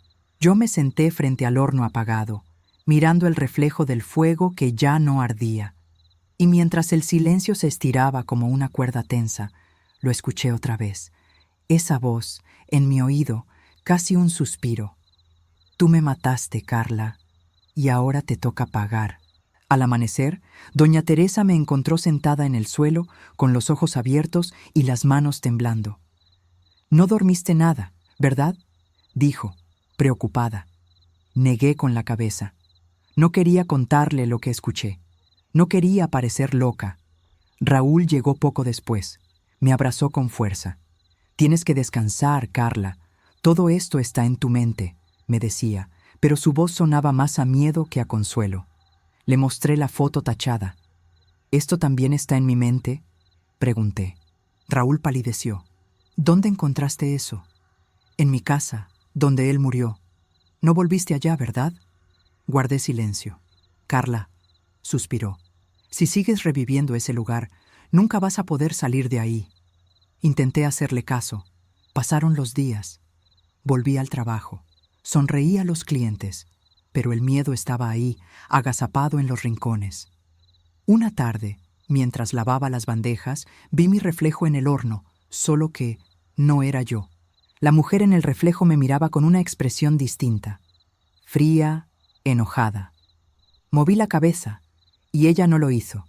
Yo me senté frente al horno apagado, mirando el reflejo del fuego que ya no ardía. Y mientras el silencio se estiraba como una cuerda tensa, lo escuché otra vez. Esa voz, en mi oído, casi un suspiro. «Tú me mataste, Carla, y ahora te toca pagar». Al amanecer, doña Teresa me encontró sentada en el suelo, con los ojos abiertos y las manos temblando. «No dormiste nada, ¿verdad?», dijo, preocupada. Negué con la cabeza. No quería contarle lo que escuché. No quería parecer loca. Raúl llegó poco después. Me abrazó con fuerza. «Tienes que descansar, Carla. Todo esto está en tu mente», me decía, pero su voz sonaba más a miedo que a consuelo. Le mostré la foto tachada. «¿Esto también está en mi mente?», pregunté. Raúl palideció. «¿Dónde encontraste eso?» «En mi casa, donde él murió». «No volviste allá, ¿verdad?». Guardé silencio. «Carla», suspiró, «si sigues reviviendo ese lugar, nunca vas a poder salir de ahí». Intenté hacerle caso. Pasaron los días. Volví al trabajo. Sonreí a los clientes, pero el miedo estaba ahí, agazapado en los rincones. Una tarde, mientras lavaba las bandejas, vi mi reflejo en el horno, solo que no era yo. La mujer en el reflejo me miraba con una expresión distinta, fría, enojada. Moví la cabeza, y ella no lo hizo.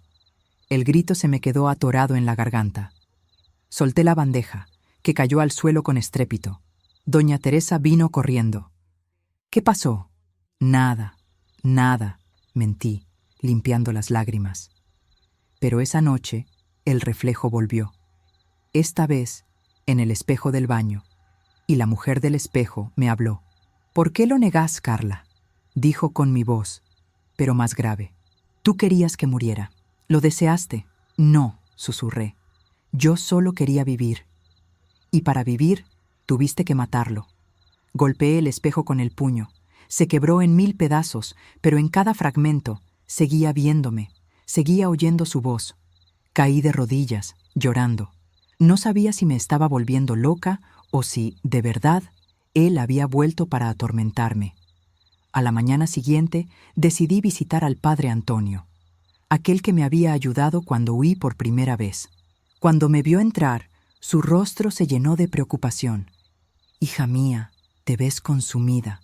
El grito se me quedó atorado en la garganta. Solté la bandeja, que cayó al suelo con estrépito. Doña Teresa vino corriendo. «¿Qué pasó?». «Nada, nada», mentí, limpiando las lágrimas. Pero esa noche, el reflejo volvió. Esta vez, en el espejo del baño, y la mujer del espejo me habló. «¿Por qué lo negás, Carla?», dijo con mi voz, pero más grave. «Tú querías que muriera. Lo deseaste». «No», susurré. «Yo solo quería vivir. Y para vivir, tuviste que matarlo». Golpeé el espejo con el puño. Se quebró en 1000 pedazos, pero en cada fragmento seguía viéndome, seguía oyendo su voz. Caí de rodillas, llorando. No sabía si me estaba volviendo loca o si, de verdad, él había vuelto para atormentarme. A la mañana siguiente decidí visitar al padre Antonio, aquel que me había ayudado cuando huí por primera vez. Cuando me vio entrar, su rostro se llenó de preocupación. «Hija mía, te ves consumida».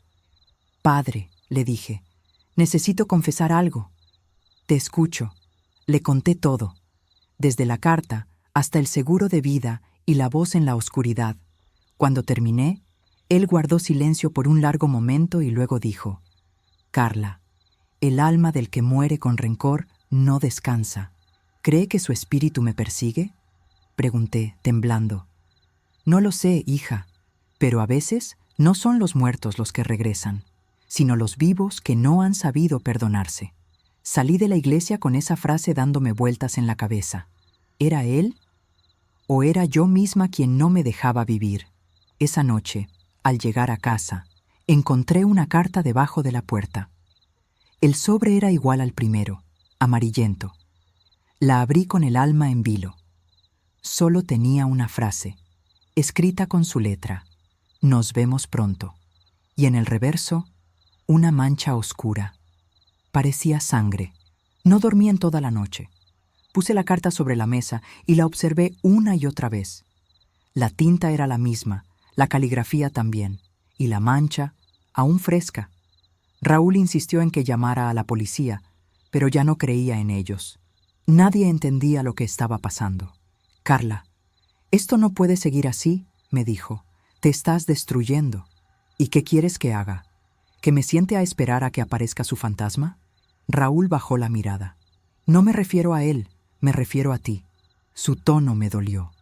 «Padre», le dije, «necesito confesar algo». «Te escucho». Le conté todo, desde la carta hasta el seguro de vida y la voz en la oscuridad. Cuando terminé, él guardó silencio por un largo momento y luego dijo: «Carla, el alma del que muere con rencor no descansa. ¿Cree que su espíritu me persigue?», pregunté, temblando. «No lo sé, hija, pero a veces no son los muertos los que regresan, sino los vivos que no han sabido perdonarse». Salí de la iglesia con esa frase dándome vueltas en la cabeza. ¿Era él? ¿O era yo misma quien no me dejaba vivir? Esa noche, al llegar a casa, encontré una carta debajo de la puerta. El sobre era igual al primero, amarillento. La abrí con el alma en vilo. Solo tenía una frase, escrita con su letra: «Nos vemos pronto». Y en el reverso, Una mancha oscura. Parecía sangre. No dormí en toda la noche. Puse la carta sobre la mesa y la observé una y otra vez. La tinta era la misma, la caligrafía también, y la mancha, aún fresca. Raúl insistió en que llamara a la policía, pero ya no creía en ellos. Nadie entendía lo que estaba pasando. Carla, esto no puede seguir así, me dijo. Te estás destruyendo. ¿Y qué quieres que haga? ¿Que me siente a esperar a que aparezca su fantasma? Raúl bajó la mirada. No me refiero a él, me refiero a ti. Su tono me dolió.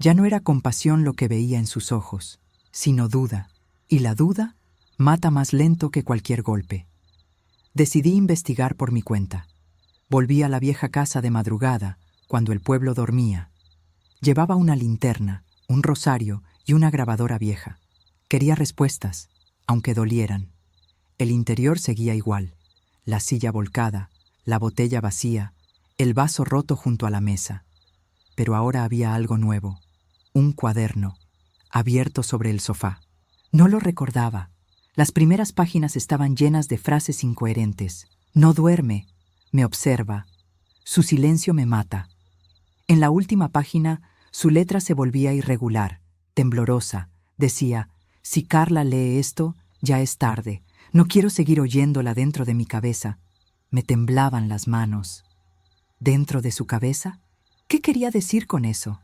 Ya no era compasión lo que veía en sus ojos, sino duda, y la duda mata más lento que cualquier golpe. Decidí investigar por mi cuenta. Volví a la vieja casa de madrugada, cuando el pueblo dormía. Llevaba una linterna, un rosario y una grabadora vieja. Quería respuestas, aunque dolieran. El interior seguía igual, la silla volcada, la botella vacía, el vaso roto junto a la mesa. Pero ahora había algo nuevo, un cuaderno, abierto sobre el sofá. No lo recordaba. Las primeras páginas estaban llenas de frases incoherentes. No duerme, me observa, su silencio me mata. En la última página, su letra se volvía irregular, temblorosa. Decía, si Carla lee esto, ya es tarde. No quiero seguir oyéndola dentro de mi cabeza. Me temblaban las manos. ¿Dentro de su cabeza? ¿Qué quería decir con eso?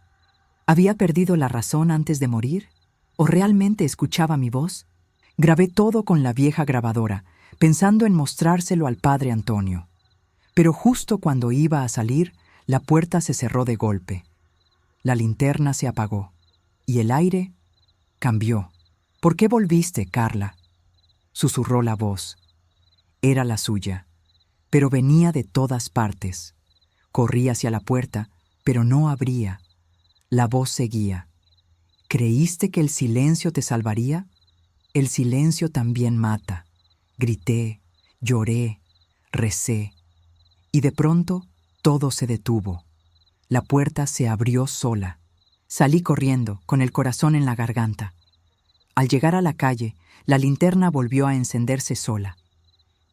¿Había perdido la razón antes de morir? ¿O realmente escuchaba mi voz? Grabé todo con la vieja grabadora, pensando en mostrárselo al padre Antonio. Pero justo cuando iba a salir, la puerta se cerró de golpe. La linterna se apagó, y el aire cambió. ¿Por qué volviste, Carla?, susurró la voz. Era la suya, pero venía de todas partes. Corrí hacia la puerta, pero no abría. La voz seguía. ¿Creíste que el silencio te salvaría? El silencio también mata. Grité, lloré, recé. Y de pronto todo se detuvo. La puerta se abrió sola. Salí corriendo, con el corazón en la garganta. Al llegar a la calle, la linterna volvió a encenderse sola.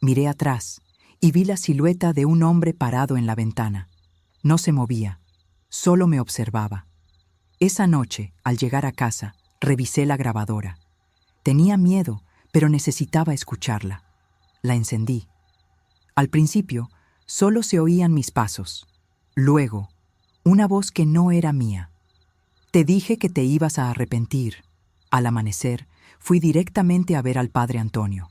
Miré atrás y vi la silueta de un hombre parado en la ventana. No se movía, solo me observaba. Esa noche, al llegar a casa, revisé la grabadora. Tenía miedo, pero necesitaba escucharla. La encendí. Al principio, solo se oían mis pasos. Luego, una voz que no era mía. Te dije que te ibas a arrepentir. Al amanecer, fui directamente a ver al padre Antonio.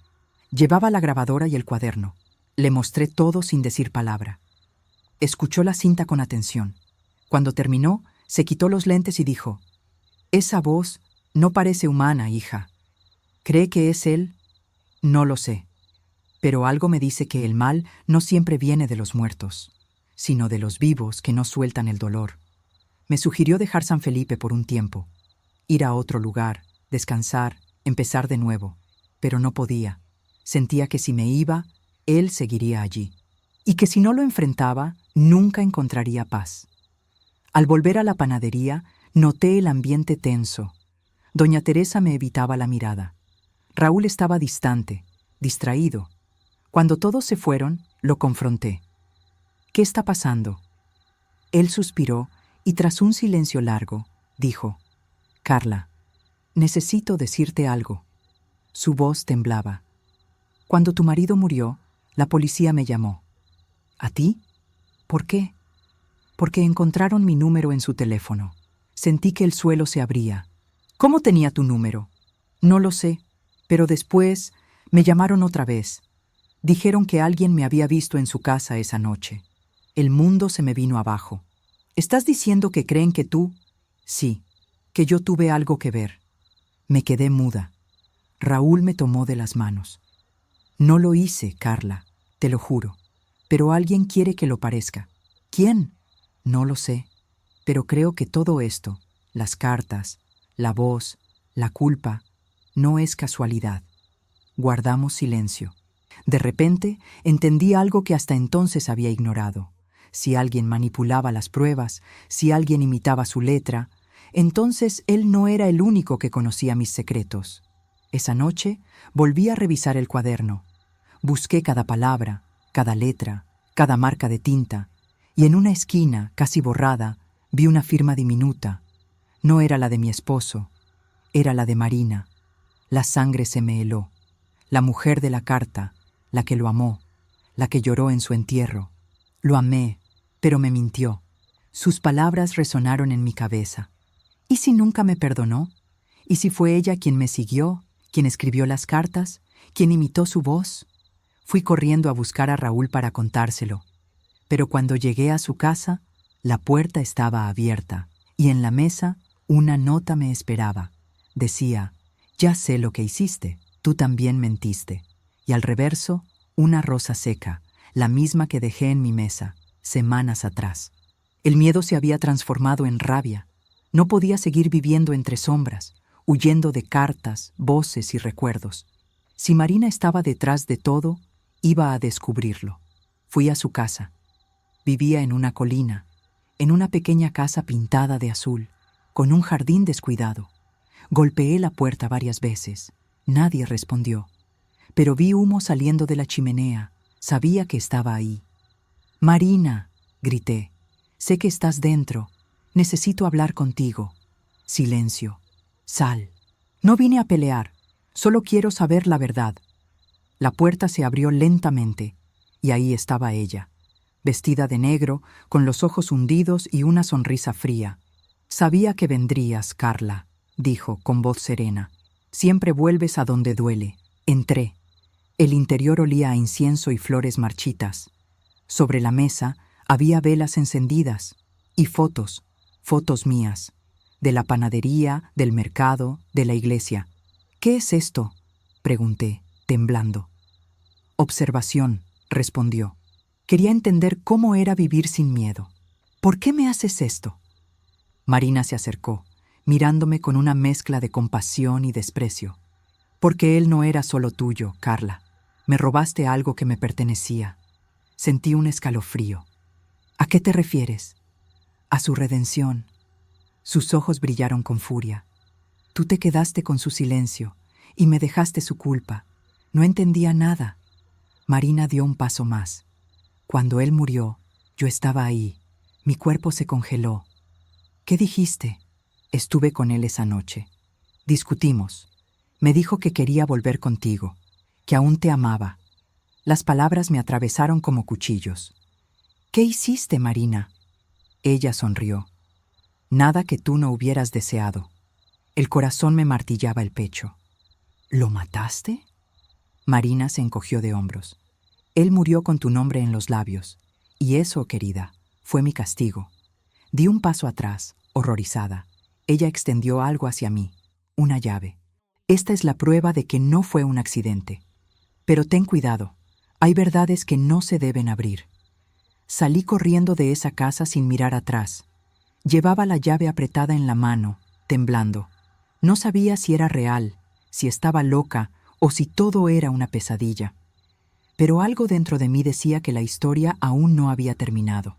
Llevaba la grabadora y el cuaderno. Le mostré todo sin decir palabra. Escuchó la cinta con atención. Cuando terminó, se quitó los lentes y dijo, «Esa voz no parece humana, hija. ¿Cree que es él? No lo sé. Pero algo me dice que el mal no siempre viene de los muertos, sino de los vivos que no sueltan el dolor». Me sugirió dejar San Felipe por un tiempo, ir a otro lugar, descansar, empezar de nuevo. Pero no podía. Sentía que si me iba, él seguiría allí. Y que si no lo enfrentaba, nunca encontraría paz. Al volver a la panadería, noté el ambiente tenso. Doña Teresa me evitaba la mirada. Raúl estaba distante, distraído. Cuando todos se fueron, lo confronté. «¿Qué está pasando?». Él suspiró y tras un silencio largo, dijo, «Carla, necesito decirte algo». Su voz temblaba. «Cuando tu marido murió, la policía me llamó». «¿A ti? ¿Por qué?». «Porque encontraron mi número en su teléfono. Sentí que el suelo se abría». «¿Cómo tenía tu número?». «No lo sé, pero después me llamaron otra vez. Dijeron que alguien me había visto en su casa esa noche. El mundo se me vino abajo». «¿Estás diciendo que creen que tú...?» «Sí, que yo tuve algo que ver». Me quedé muda. Raúl me tomó de las manos. «No lo hice, Carla, te lo juro. Pero alguien quiere que lo parezca». «¿Quién?». «No lo sé. Pero creo que todo esto, las cartas, la voz, la culpa, no es casualidad». Guardamos silencio. De repente entendí algo que hasta entonces había ignorado. Si alguien manipulaba las pruebas, si alguien imitaba su letra, entonces él no era el único que conocía mis secretos. Esa noche volví a revisar el cuaderno. Busqué cada palabra, cada letra, cada marca de tinta, y en una esquina, casi borrada, vi una firma diminuta. No era la de mi esposo, era la de Marina. La sangre se me heló. La mujer de la carta, la que lo amó, la que lloró en su entierro. Lo amé, pero me mintió. Sus palabras resonaron en mi cabeza. ¿Y si nunca me perdonó? ¿Y si fue ella quien me siguió, quien escribió las cartas, quien imitó su voz? Fui corriendo a buscar a Raúl para contárselo. Pero cuando llegué a su casa, la puerta estaba abierta y en la mesa una nota me esperaba. Decía: «Ya sé lo que hiciste, tú también mentiste». Y al reverso, una rosa seca, la misma que dejé en mi mesa, semanas atrás. El miedo se había transformado en rabia. No podía seguir viviendo entre sombras, huyendo de cartas, voces y recuerdos. Si Marina estaba detrás de todo, iba a descubrirlo. Fui a su casa. Vivía en una colina, en una pequeña casa pintada de azul, con un jardín descuidado. Golpeé la puerta varias veces. Nadie respondió. Pero vi humo saliendo de la chimenea. Sabía que estaba ahí. «Marina», grité, «sé que estás dentro. Necesito hablar contigo». Silencio. «Sal». No vine a pelear. Solo quiero saber la verdad. La puerta se abrió lentamente, y ahí estaba ella, vestida de negro, con los ojos hundidos y una sonrisa fría. «Sabía que vendrías, Carla», dijo con voz serena. «Siempre vuelves a donde duele». Entré. El interior olía a incienso y flores marchitas. Sobre la mesa había velas encendidas y fotos mías, de la panadería, del mercado, de la iglesia. «¿Qué es esto?», pregunté, temblando. «Observación», respondió. Quería entender cómo era vivir sin miedo. «¿Por qué me haces esto?». Marina se acercó, mirándome con una mezcla de compasión y desprecio. «Porque él no era solo tuyo, Carla. Me robaste algo que me pertenecía». Sentí un escalofrío. «¿A qué te refieres?». «A su redención». Sus ojos brillaron con furia. «Tú te quedaste con su silencio y me dejaste su culpa. No entendía nada». Marina dio un paso más. «Cuando él murió, yo estaba ahí. Mi cuerpo se congeló». «¿Qué dijiste?». «Estuve con él esa noche. Discutimos. Me dijo que quería volver contigo, que aún te amaba». Las palabras me atravesaron como cuchillos. «¿Qué hiciste, Marina?». Ella sonrió. «Nada que tú no hubieras deseado». El corazón me martillaba el pecho. «¿Lo mataste?». Marina se encogió de hombros. «Él murió con tu nombre en los labios, y eso, querida, fue mi castigo». Di un paso atrás, horrorizada. Ella extendió algo hacia mí, una llave. «Esta es la prueba de que no fue un accidente. Pero ten cuidado, hay verdades que no se deben abrir». Salí corriendo de esa casa sin mirar atrás. Llevaba la llave apretada en la mano, temblando. No sabía si era real, si estaba loca o si todo era una pesadilla. Pero algo dentro de mí decía que la historia aún no había terminado.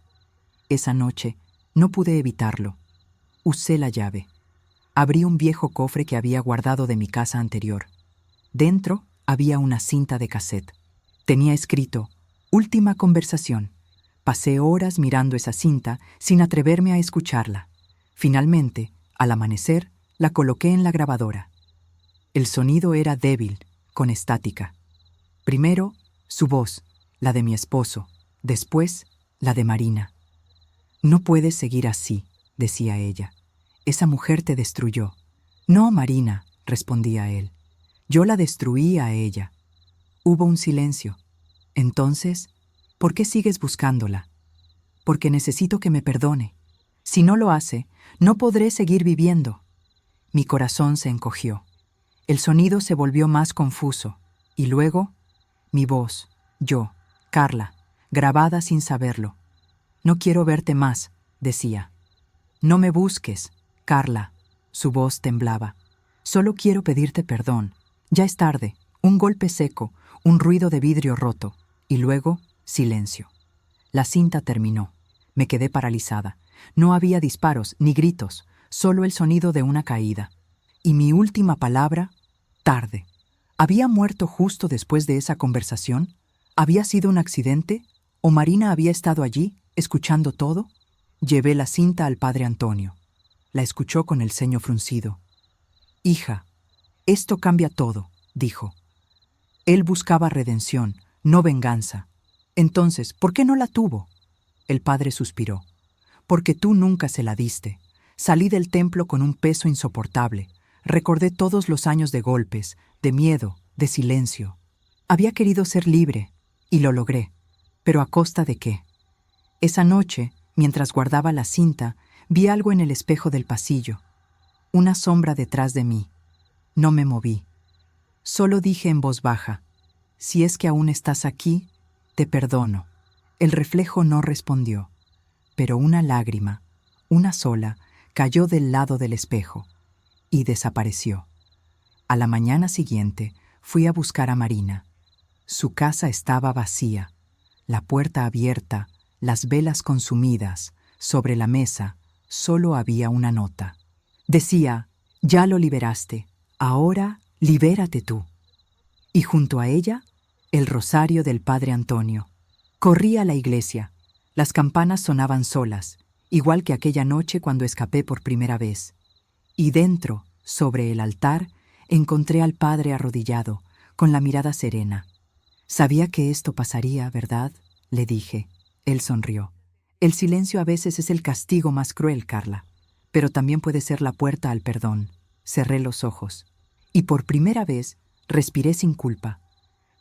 Esa noche no pude evitarlo. Usé la llave. Abrí un viejo cofre que había guardado de mi casa anterior. Dentro había una cinta de cassette. Tenía escrito: «Última conversación». Pasé horas mirando esa cinta sin atreverme a escucharla. Finalmente, al amanecer, la coloqué en la grabadora. El sonido era débil, con estática. Primero, su voz, la de mi esposo. Después, la de Marina. «No puedes seguir así», decía ella. «Esa mujer te destruyó». «No, Marina», respondía él. «Yo la destruí a ella». Hubo un silencio. «Entonces, ¿por qué sigues buscándola?». «Porque necesito que me perdone. Si no lo hace, no podré seguir viviendo». Mi corazón se encogió. El sonido se volvió más confuso. Y luego, mi voz, yo, Carla, grabada sin saberlo. «No quiero verte más», decía. «No me busques, Carla». Su voz temblaba. «Solo quiero pedirte perdón. Ya es tarde». Un golpe seco, un ruido de vidrio roto. Y luego, silencio. La cinta terminó. Me quedé paralizada. No había disparos ni gritos, solo el sonido de una caída. Y mi última palabra: Tarde. ¿Había muerto justo después de esa conversación? ¿Había sido un accidente? ¿O Marina había estado allí, escuchando todo? Llevé la cinta al padre Antonio. La escuchó con el ceño fruncido. «Hija, esto cambia todo», dijo. Él buscaba redención, no venganza. Entonces, ¿por qué no la tuvo? El padre suspiró. Porque tú nunca se la diste. Salí del templo con un peso insoportable. Recordé todos los años de golpes, de miedo, de silencio. Había querido ser libre, y lo logré. ¿Pero a costa de qué? Esa noche, mientras guardaba la cinta, vi algo en el espejo del pasillo. Una sombra detrás de mí. No me moví. Solo dije en voz baja: «Si es que aún estás aquí, te perdono». El reflejo no respondió, pero una lágrima, una sola, cayó del lado del espejo y desapareció. A la mañana siguiente fui a buscar a Marina. Su casa estaba vacía, la puerta abierta, las velas consumidas. Sobre la mesa solo había una nota. Decía: «Ya lo liberaste, ahora libérate tú». Y junto a ella, el rosario del padre Antonio. Corrí a la iglesia. Las campanas sonaban solas, igual que aquella noche cuando escapé por primera vez. Y dentro, sobre el altar, encontré al padre arrodillado, con la mirada serena. «Sabía que esto pasaría, ¿verdad?», le dije. Él sonrió. «El silencio a veces es el castigo más cruel, Carla, pero también puede ser la puerta al perdón». Cerré los ojos, y por primera vez respiré sin culpa.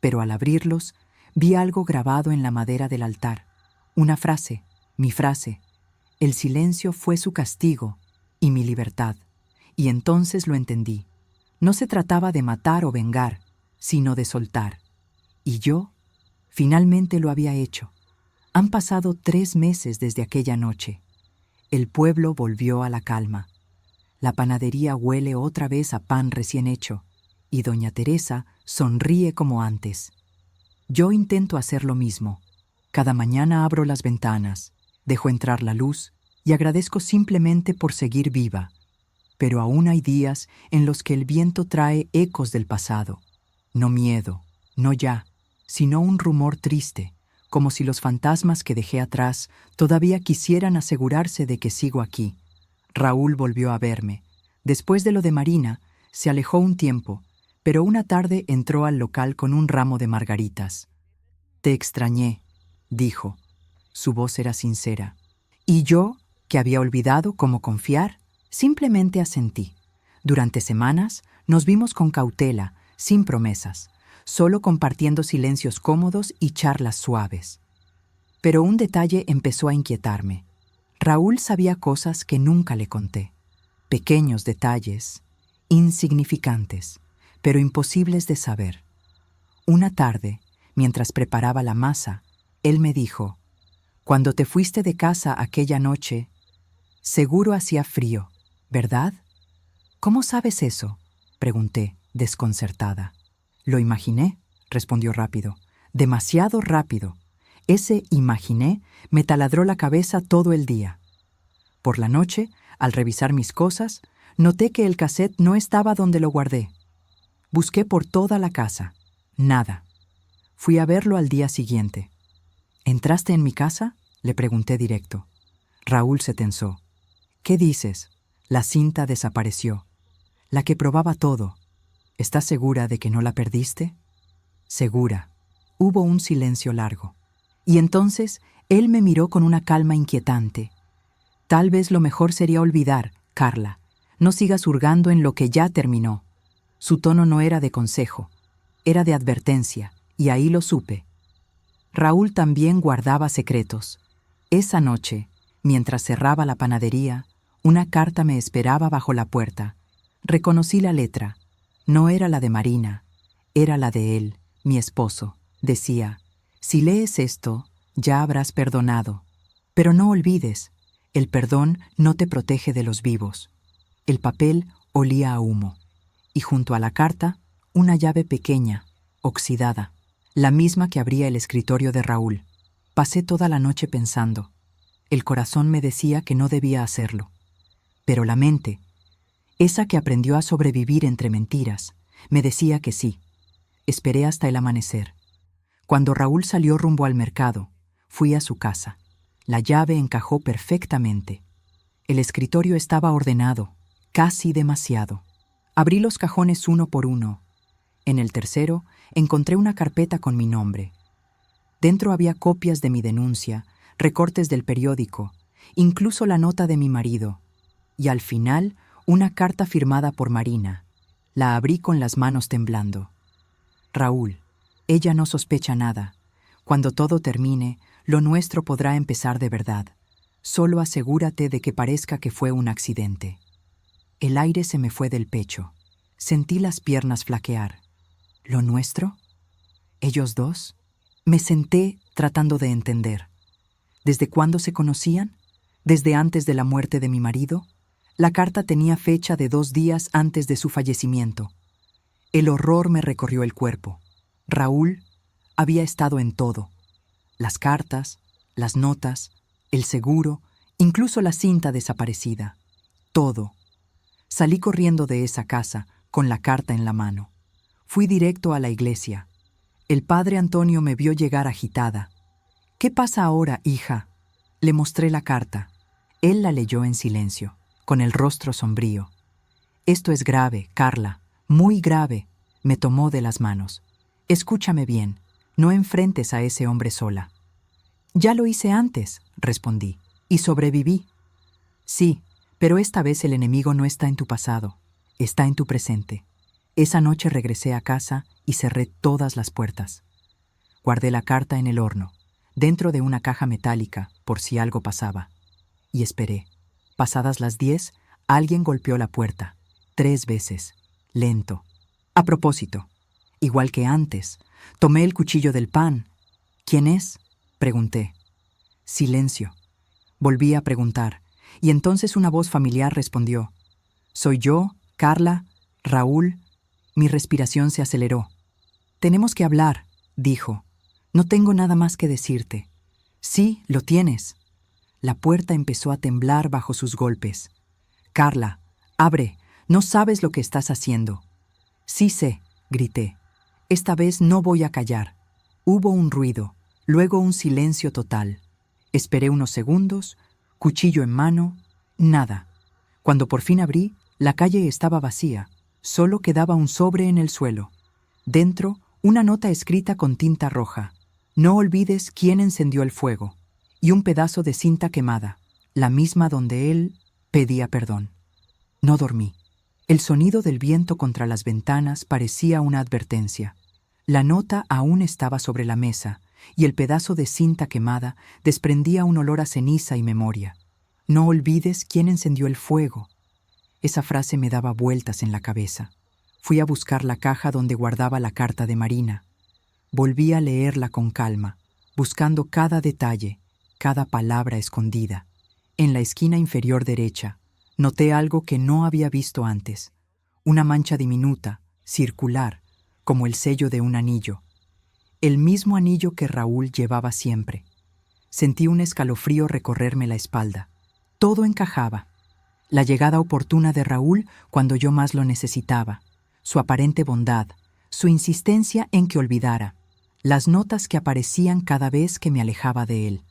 Pero al abrirlos, vi algo grabado en la madera del altar. Una frase, mi frase. El silencio fue su castigo y mi libertad. Y entonces lo entendí. No se trataba de matar o vengar, sino de soltar. Y yo, finalmente lo había hecho. Han pasado 3 meses desde aquella noche. El pueblo volvió a la calma. La panadería huele otra vez a pan recién hecho, y doña Teresa sonríe como antes. Yo intento hacer lo mismo. Cada mañana abro las ventanas, dejo entrar la luz y agradezco simplemente por seguir viva. Pero aún hay días en los que el viento trae ecos del pasado. No miedo, no ya, sino un rumor triste, como si los fantasmas que dejé atrás todavía quisieran asegurarse de que sigo aquí. Raúl volvió a verme. Después de lo de Marina, se alejó un tiempo, pero una tarde entró al local con un ramo de margaritas. «Te extrañé», dijo. Su voz era sincera. Y yo, que había olvidado cómo confiar, simplemente asentí. Durante semanas nos vimos con cautela, sin promesas, solo compartiendo silencios cómodos y charlas suaves. Pero un detalle empezó a inquietarme. Raúl sabía cosas que nunca le conté. Pequeños detalles, insignificantes, pero imposibles de saber. Una tarde, mientras preparaba la masa, él me dijo: «Cuando te fuiste de casa aquella noche, seguro hacía frío, ¿verdad?». «¿Cómo sabes eso?», pregunté, desconcertada. «Lo imaginé», respondió rápido, demasiado rápido. Ese imaginé me taladró la cabeza todo el día. Por la noche, al revisar mis cosas, noté que el cassette no estaba donde lo guardé. Busqué por toda la casa. Nada. Fui a verlo al día siguiente. «¿Entraste en mi casa?», le pregunté directo. Raúl se tensó. «¿Qué dices?». La cinta desapareció. La que probaba todo. «¿Estás segura de que no la perdiste?». «Segura». Hubo un silencio largo. Y entonces él me miró con una calma inquietante. «Tal vez lo mejor sería olvidar, Carla. No sigas hurgando en lo que ya terminó». Su tono no era de consejo, era de advertencia, y ahí lo supe. Raúl también guardaba secretos. Esa noche, mientras cerraba la panadería, una carta me esperaba bajo la puerta. Reconocí la letra. No era la de Marina, era la de él, mi esposo. Decía: «Si lees esto, ya habrás perdonado. Pero no olvides, el perdón no te protege de los vivos». El papel olía a humo. Y junto a la carta, una llave pequeña, oxidada, la misma que abría el escritorio de Raúl. Pasé toda la noche pensando. El corazón me decía que no debía hacerlo. Pero la mente, esa que aprendió a sobrevivir entre mentiras, Me decía que sí. Esperé hasta el amanecer. Cuando Raúl salió rumbo al mercado, fui a su casa. La llave encajó perfectamente. El escritorio estaba ordenado, casi demasiado. Abrí los cajones uno por uno. En el tercero encontré una carpeta con mi nombre. Dentro había copias de mi denuncia, recortes del periódico, incluso la nota de mi marido. Y al final, una carta firmada por Marina. La abrí con las manos temblando. Raúl, ella no sospecha nada. Cuando todo termine, lo nuestro podrá empezar de verdad. Solo asegúrate de que parezca que fue un accidente. El aire se me fue del pecho. Sentí las piernas flaquear. ¿Lo nuestro? ¿Ellos dos? Me senté tratando de entender. ¿Desde cuándo se conocían? ¿Desde antes de la muerte de mi marido? La carta tenía fecha de 2 días antes de su fallecimiento. El horror me recorrió el cuerpo. Raúl había estado en todo. Las cartas, las notas, el seguro, incluso la cinta desaparecida. Todo. Salí corriendo de esa casa con la carta en la mano. Fui directo a la iglesia. El padre Antonio me vio llegar agitada. «¿Qué pasa ahora, hija?». Le mostré la carta. Él la leyó en silencio, con el rostro sombrío. «Esto es grave, Carla, muy grave», me tomó de las manos. «Escúchame bien, no enfrentes a ese hombre sola». «Ya lo hice antes», respondí, «y sobreviví». «Sí, pero esta vez el enemigo no está en tu pasado, está en tu presente». Esa noche regresé a casa y cerré todas las puertas. Guardé la carta en el horno, dentro de una caja metálica, por si algo pasaba. Y esperé. Pasadas las 10, alguien golpeó la puerta, 3 veces, lento. A propósito, igual que antes, tomé el cuchillo del pan. «¿Quién es?», pregunté. Silencio. Volví a preguntar, y entonces una voz familiar respondió. «Soy yo, Carla, Raúl». Mi respiración se aceleró. «Tenemos que hablar», dijo. «No tengo nada más que decirte». «Sí, lo tienes». La puerta empezó a temblar bajo sus golpes. «Carla, abre, no sabes lo que estás haciendo». «Sí sé», grité. «Esta vez no voy a callar». Hubo un ruido, luego un silencio total. Esperé unos segundos, cuchillo en mano, nada. Cuando por fin abrí, la calle estaba vacía. Solo quedaba un sobre en el suelo. Dentro, una nota escrita con tinta roja. «No olvides quién encendió el fuego». Y un pedazo de cinta quemada, la misma donde él pedía perdón. No dormí. El sonido del viento contra las ventanas parecía una advertencia. La nota aún estaba sobre la mesa, y el pedazo de cinta quemada desprendía un olor a ceniza y memoria. «No olvides quién encendió el fuego». Esa frase me daba vueltas en la cabeza. Fui a buscar la caja donde guardaba la carta de Marina. Volví a leerla con calma, buscando cada detalle, cada palabra escondida. En la esquina inferior derecha, noté algo que no había visto antes. Una mancha diminuta, circular, como el sello de un anillo. El mismo anillo que Raúl llevaba siempre. Sentí un escalofrío recorrerme la espalda. Todo encajaba. La llegada oportuna de Raúl cuando yo más lo necesitaba, su aparente bondad, su insistencia en que olvidara, las notas que aparecían cada vez que me alejaba de él.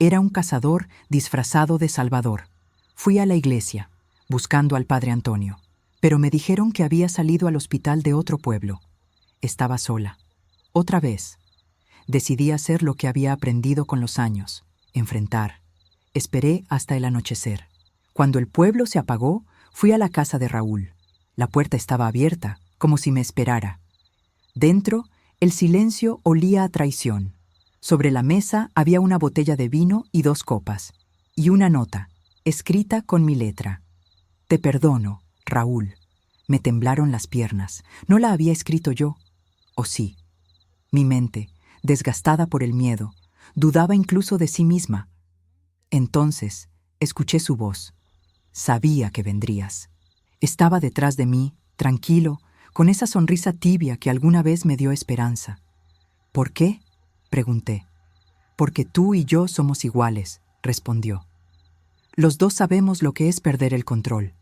Era un cazador disfrazado de salvador. Fui a la iglesia, buscando al padre Antonio, pero me dijeron que había salido al hospital de otro pueblo. Estaba sola. Otra vez. Decidí hacer lo que había aprendido con los años, enfrentar. Esperé hasta el anochecer. Cuando el pueblo se apagó, fui a la casa de Raúl. La puerta estaba abierta, como si me esperara. Dentro, el silencio olía a traición. Sobre la mesa había una botella de vino y 2 copas, y una nota, escrita con mi letra. «Te perdono, Raúl». Me temblaron las piernas. No la había escrito yo. ¿O sí? Mi mente, desgastada por el miedo, dudaba incluso de sí misma. Entonces, escuché su voz. Sabía que vendrías. Estaba detrás de mí, tranquilo, con esa sonrisa tibia que alguna vez me dio esperanza. «¿Por qué?», pregunté. «Porque tú y yo somos iguales», respondió. «Los dos sabemos lo que es perder el control».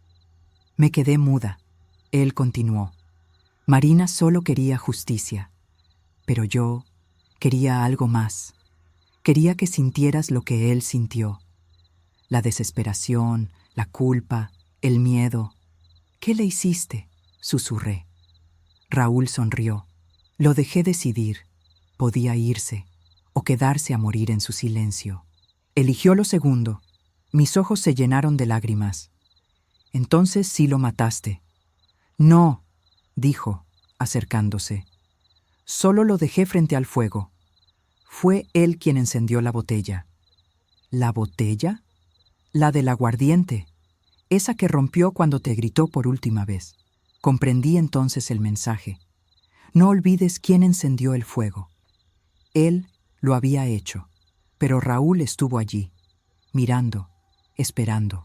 Me quedé muda. Él continuó. Marina solo quería justicia, pero yo quería algo más. Quería que sintieras lo que él sintió. La desesperación, la culpa, el miedo. ¿Qué le hiciste?, susurré. Raúl sonrió. Lo dejé decidir. Podía irse o quedarse a morir en su silencio. Eligió lo segundo. Mis ojos se llenaron de lágrimas. Entonces sí lo mataste. No, dijo, acercándose. Solo lo dejé frente al fuego. Fue él quien encendió la botella. ¿La botella? La del aguardiente, esa que rompió cuando te gritó por última vez. Comprendí entonces el mensaje. No olvides quién encendió el fuego. Él lo había hecho, pero Raúl estuvo allí, mirando, esperando.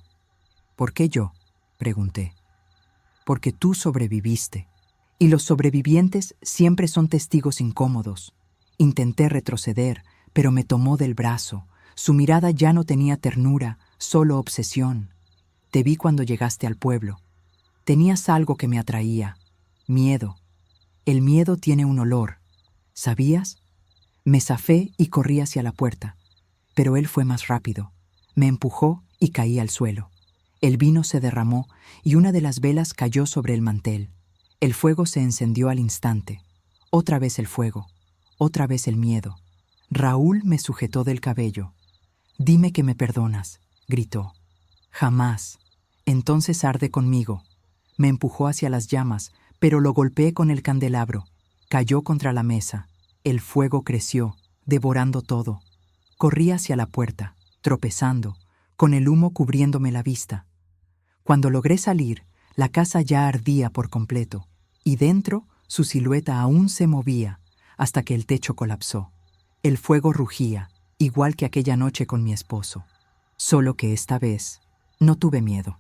¿Por qué yo?, pregunté. Porque tú sobreviviste, y los sobrevivientes siempre son testigos incómodos. Intenté retroceder, pero me tomó del brazo. Su mirada ya no tenía ternura, solo obsesión. Te vi cuando llegaste al pueblo. Tenías algo que me atraía, miedo. El miedo tiene un olor. ¿Sabías? Me zafé y corrí hacia la puerta, pero él fue más rápido. Me empujó y caí al suelo. El vino se derramó y una de las velas cayó sobre el mantel. El fuego se encendió al instante. Otra vez el fuego, otra vez el miedo. Raúl me sujetó del cabello. «Dime que me perdonas», gritó. «Jamás». «Entonces arde conmigo». Me empujó hacia las llamas, pero lo golpeé con el candelabro. Cayó contra la mesa. El fuego creció, devorando todo. Corrí hacia la puerta, tropezando, con el humo cubriéndome la vista. Cuando logré salir, la casa ya ardía por completo, y dentro su silueta aún se movía, hasta que el techo colapsó. El fuego rugía, igual que aquella noche con mi esposo. Solo que esta vez no tuve miedo.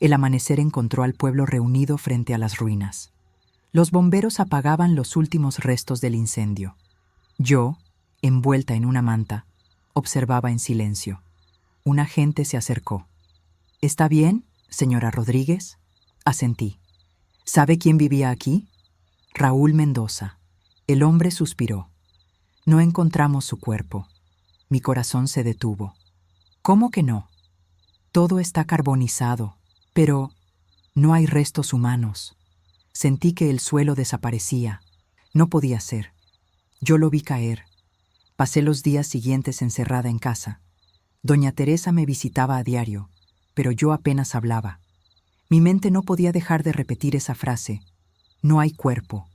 El amanecer encontró al pueblo reunido frente a las ruinas. Los bomberos apagaban los últimos restos del incendio. Yo, envuelta en una manta, observaba en silencio. Un agente se acercó. «¿Está bien, señora Rodríguez?» Asentí. «¿Sabe quién vivía aquí?» «Raúl Mendoza». El hombre suspiró. «No encontramos su cuerpo». Mi corazón se detuvo. «¿Cómo que no? Todo está carbonizado, pero no hay restos humanos». Sentí que el suelo desaparecía. No podía ser. Yo lo vi caer. Pasé los días siguientes encerrada en casa. Doña Teresa me visitaba a diario, pero yo apenas hablaba. Mi mente no podía dejar de repetir esa frase: «No hay cuerpo».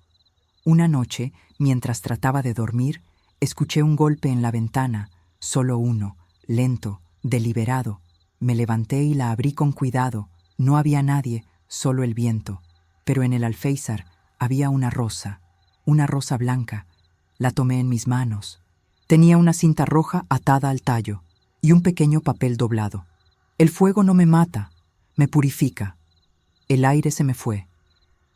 Una noche, mientras trataba de dormir, escuché un golpe en la ventana, solo uno, lento, deliberado. Me levanté y la abrí con cuidado. No había nadie, solo el viento. Pero en el alféizar había una rosa blanca. La tomé en mis manos. Tenía una cinta roja atada al tallo y un pequeño papel doblado. El fuego no me mata, me purifica. El aire se me fue.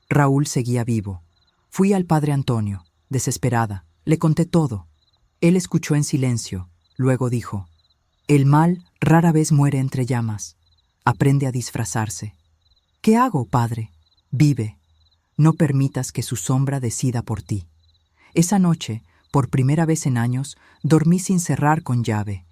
Raúl seguía vivo. Fui al padre Antonio, desesperada. Le conté todo. Él escuchó en silencio. Luego dijo: «El mal rara vez muere entre llamas. Aprende a disfrazarse». «¿Qué hago, padre?» «Vive. No permitas que su sombra decida por ti». Esa noche, por primera vez en años, dormí sin cerrar con llave.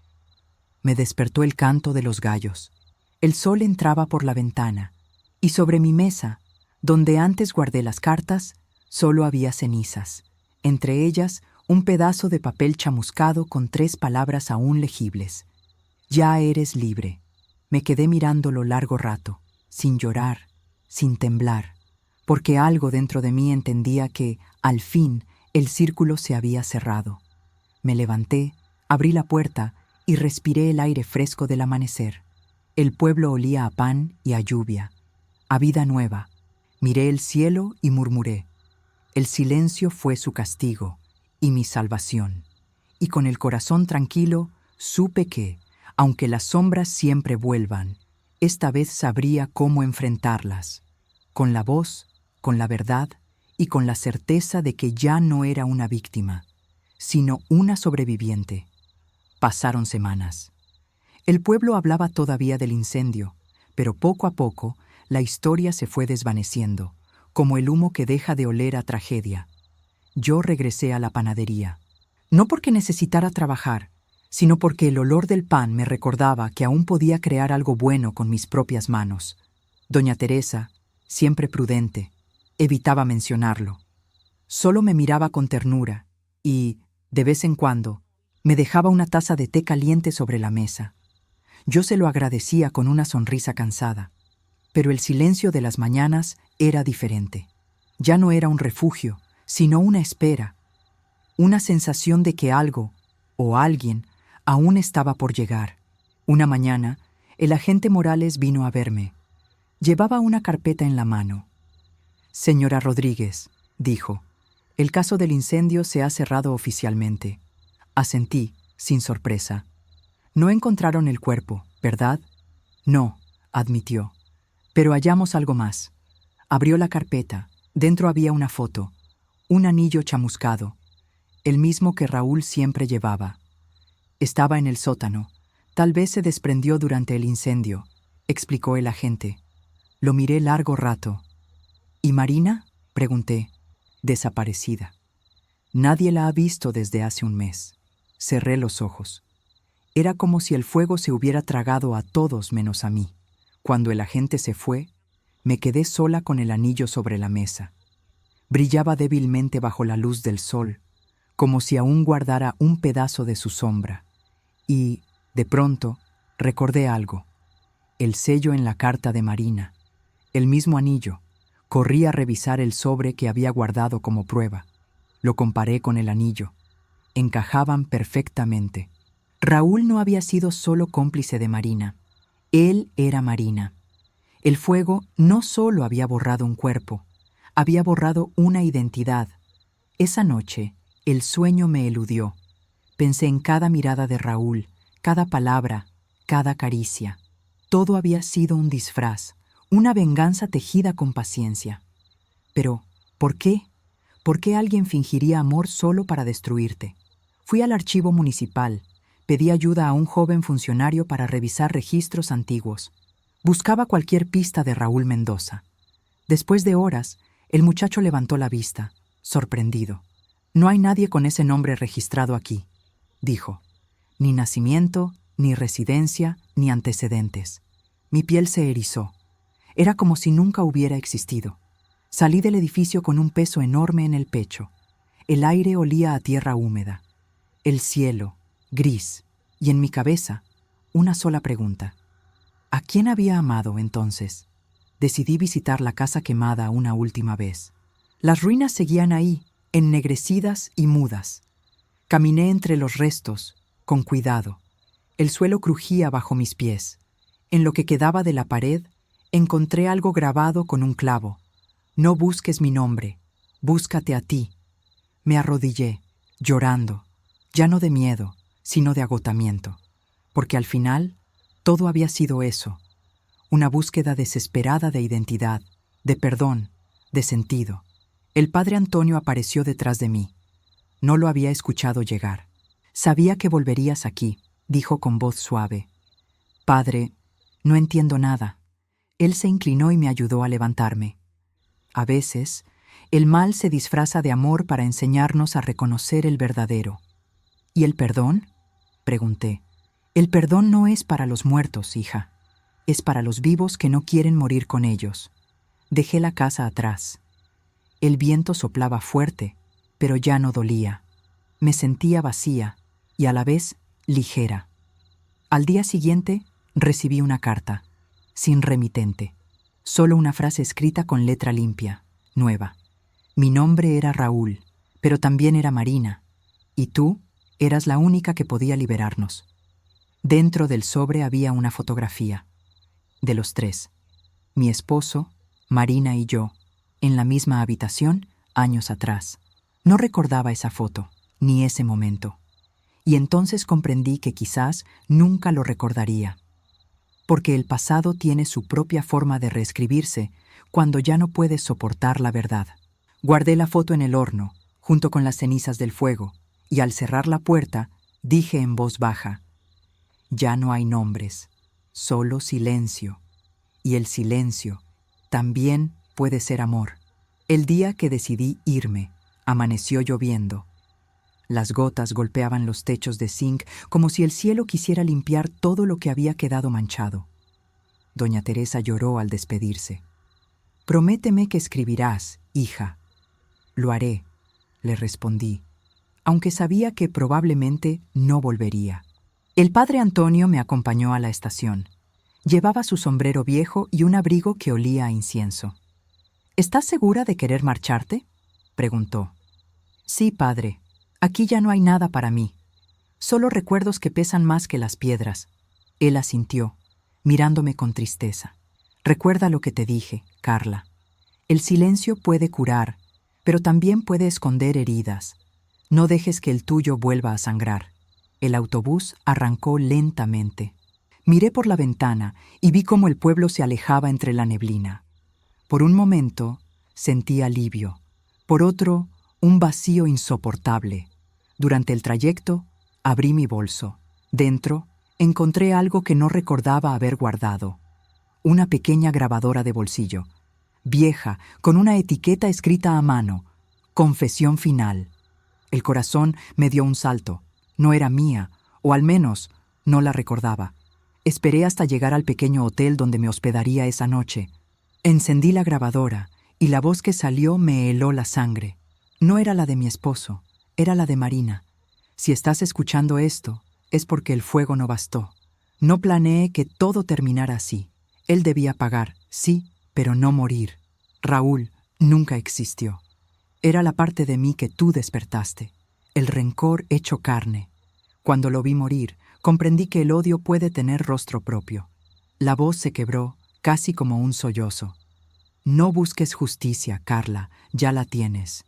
Me despertó el canto de los gallos. El sol entraba por la ventana, y sobre mi mesa, donde antes guardé las cartas, solo había cenizas. Entre ellas, un pedazo de papel chamuscado con 3 palabras aún legibles. «Ya eres libre». Me quedé mirándolo largo rato, sin llorar, sin temblar, porque algo dentro de mí entendía que, al fin, el círculo se había cerrado. Me levanté, abrí la puerta y respiré el aire fresco del amanecer. El pueblo olía a pan y a lluvia, a vida nueva. Miré el cielo y murmuré: «El silencio fue su castigo y mi salvación». Y con el corazón tranquilo, supe que, aunque las sombras siempre vuelvan, esta vez sabría cómo enfrentarlas, con la voz, con la verdad y con la certeza de que ya no era una víctima, sino una sobreviviente. Pasaron semanas. El pueblo hablaba todavía del incendio, pero poco a poco la historia se fue desvaneciendo, como el humo que deja de oler a tragedia. Yo regresé a la panadería. No porque necesitara trabajar, sino porque el olor del pan me recordaba que aún podía crear algo bueno con mis propias manos. Doña Teresa, siempre prudente, evitaba mencionarlo. Solo me miraba con ternura y, de vez en cuando, me dejaba una taza de té caliente sobre la mesa. Yo se lo agradecía con una sonrisa cansada, pero el silencio de las mañanas era diferente. Ya no era un refugio, sino una espera, una sensación de que algo o alguien aún estaba por llegar. Una mañana, el agente Morales vino a verme. Llevaba una carpeta en la mano. «Señora Rodríguez», dijo, «el caso del incendio se ha cerrado oficialmente». Asentí, sin sorpresa. «No encontraron el cuerpo, ¿verdad?» «No», admitió. «Pero hallamos algo más». Abrió la carpeta. Dentro había una foto, un anillo chamuscado, el mismo que Raúl siempre llevaba. Estaba en el sótano. Tal vez se desprendió durante el incendio, explicó el agente. Lo miré largo rato. ¿Y Marina?, pregunté. Desaparecida. Nadie la ha visto desde hace un mes. Cerré los ojos. Era como si el fuego se hubiera tragado a todos menos a mí. Cuando el agente se fue, me quedé sola con el anillo sobre la mesa. Brillaba débilmente bajo la luz del sol, como si aún guardara un pedazo de su sombra. Y, de pronto, recordé algo. El sello en la carta de Marina. El mismo anillo. Corrí a revisar el sobre que había guardado como prueba. Lo comparé con el anillo. Encajaban perfectamente. Raúl no había sido solo cómplice de Marina. Él era Marina. El fuego no solo había borrado un cuerpo, había borrado una identidad. Esa noche, el sueño me eludió. Pensé en cada mirada de Raúl, cada palabra, cada caricia. Todo había sido un disfraz, una venganza tejida con paciencia. Pero, ¿por qué? ¿Por qué alguien fingiría amor solo para destruirte? Fui al archivo municipal. Pedí ayuda a un joven funcionario para revisar registros antiguos. Buscaba cualquier pista de Raúl Mendoza. Después de horas, el muchacho levantó la vista, sorprendido. «No hay nadie con ese nombre registrado aquí», dijo. «Ni nacimiento, ni residencia, ni antecedentes». Mi piel se erizó. Era como si nunca hubiera existido. Salí del edificio con un peso enorme en el pecho. El aire olía a tierra húmeda. El cielo, gris, y en mi cabeza, una sola pregunta. ¿A quién había amado entonces? Decidí visitar la casa quemada una última vez. Las ruinas seguían ahí, ennegrecidas y mudas. Caminé entre los restos, con cuidado. El suelo crujía bajo mis pies. En lo que quedaba de la pared, encontré algo grabado con un clavo. «No busques mi nombre, búscate a ti». Me arrodillé, llorando, ya no de miedo, sino de agotamiento, porque al final todo había sido eso, una búsqueda desesperada de identidad, de perdón, de sentido. El padre Antonio apareció detrás de mí. No lo había escuchado llegar. «Sabía que volverías aquí», dijo con voz suave. «Padre, no entiendo nada». Él se inclinó y me ayudó a levantarme. A veces, el mal se disfraza de amor para enseñarnos a reconocer el verdadero. «¿Y el perdón?», pregunté. «El perdón no es para los muertos, hija. Es para los vivos que no quieren morir con ellos». Dejé la casa atrás. El viento soplaba fuerte, pero ya no dolía. Me sentía vacía y a la vez ligera. Al día siguiente recibí una carta, sin remitente. Solo una frase escrita con letra limpia, nueva. Mi nombre era Raúl, pero también era Marina, y tú eras la única que podía liberarnos. Dentro del sobre había una fotografía, de los tres. Mi esposo, Marina y yo, en la misma habitación, años atrás. No recordaba esa foto, ni ese momento. Y entonces comprendí que quizás nunca lo recordaría. Porque el pasado tiene su propia forma de reescribirse cuando ya no puedes soportar la verdad. Guardé la foto en el horno, junto con las cenizas del fuego, y al cerrar la puerta, dije en voz baja, «Ya no hay nombres, solo silencio, y el silencio también puede ser amor». El día que decidí irme, amaneció lloviendo. Las gotas golpeaban los techos de zinc como si el cielo quisiera limpiar todo lo que había quedado manchado. Doña Teresa lloró al despedirse. «Prométeme que escribirás, hija». «Lo haré», le respondí, aunque sabía que probablemente no volvería. El padre Antonio me acompañó a la estación. Llevaba su sombrero viejo y un abrigo que olía a incienso. «¿Estás segura de querer marcharte?», preguntó. «Sí, padre. Aquí ya no hay nada para mí. Solo recuerdos que pesan más que las piedras». Él asintió, mirándome con tristeza. «Recuerda lo que te dije, Carla. El silencio puede curar, pero también puede esconder heridas. No dejes que el tuyo vuelva a sangrar». El autobús arrancó lentamente. Miré por la ventana y vi cómo el pueblo se alejaba entre la neblina. Por un momento sentí alivio, por otro, un vacío insoportable. Durante el trayecto, abrí mi bolso. Dentro, encontré algo que no recordaba haber guardado. Una pequeña grabadora de bolsillo, vieja, con una etiqueta escrita a mano: «Confesión final». El corazón me dio un salto. No era mía, o al menos no la recordaba. Esperé hasta llegar al pequeño hotel donde me hospedaría esa noche. Encendí la grabadora y la voz que salió me heló la sangre. No era la de mi esposo, era la de Marina. «Si estás escuchando esto, es porque el fuego no bastó. No planeé que todo terminara así. Él debía pagar, sí, pero no morir. Raúl nunca existió. Era la parte de mí que tú despertaste, el rencor hecho carne. Cuando lo vi morir, comprendí que el odio puede tener rostro propio». La voz se quebró, casi como un sollozo. «No busques justicia, Carla, ya la tienes.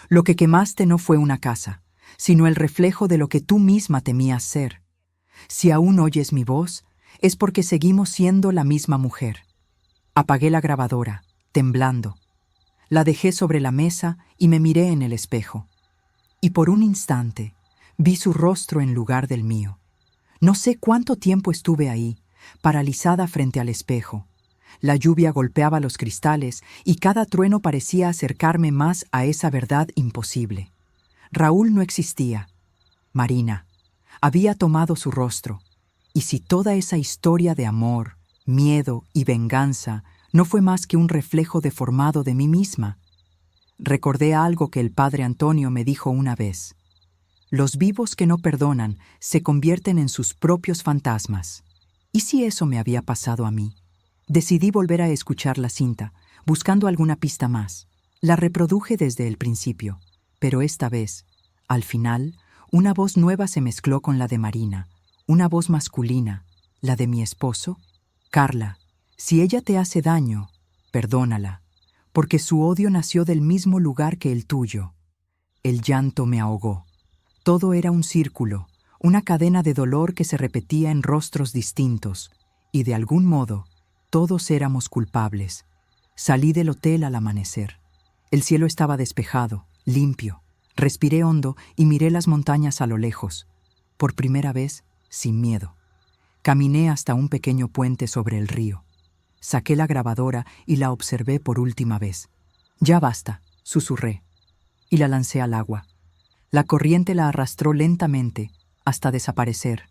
Lo que quemaste no fue una casa, sino el reflejo de lo que tú misma temías ser. Si aún oyes mi voz, es porque seguimos siendo la misma mujer». Apagué la grabadora, temblando. La dejé sobre la mesa y me miré en el espejo. Y por un instante vi su rostro en lugar del mío. No sé cuánto tiempo estuve ahí, paralizada frente al espejo. La lluvia golpeaba los cristales y cada trueno parecía acercarme más a esa verdad imposible. Raúl no existía. Marina había tomado su rostro. Y si toda esa historia de amor, miedo y venganza no fue más que un reflejo deformado de mí misma. Recordé algo que el padre Antonio me dijo una vez: «Los vivos que no perdonan se convierten en sus propios fantasmas». ¿Y si eso me había pasado a mí? Decidí volver a escuchar la cinta, buscando alguna pista más. La reproduje desde el principio, pero esta vez, al final, una voz nueva se mezcló con la de Marina, una voz masculina, la de mi esposo. «Carla, si ella te hace daño, perdónala, porque su odio nació del mismo lugar que el tuyo». El llanto me ahogó. Todo era un círculo, una cadena de dolor que se repetía en rostros distintos, y de algún modo, todos éramos culpables. Salí del hotel al amanecer. El cielo estaba despejado, limpio. Respiré hondo y miré las montañas a lo lejos. Por primera vez, sin miedo. Caminé hasta un pequeño puente sobre el río. Saqué la grabadora y la observé por última vez. «Ya basta», susurré, y la lancé al agua. La corriente la arrastró lentamente hasta desaparecer.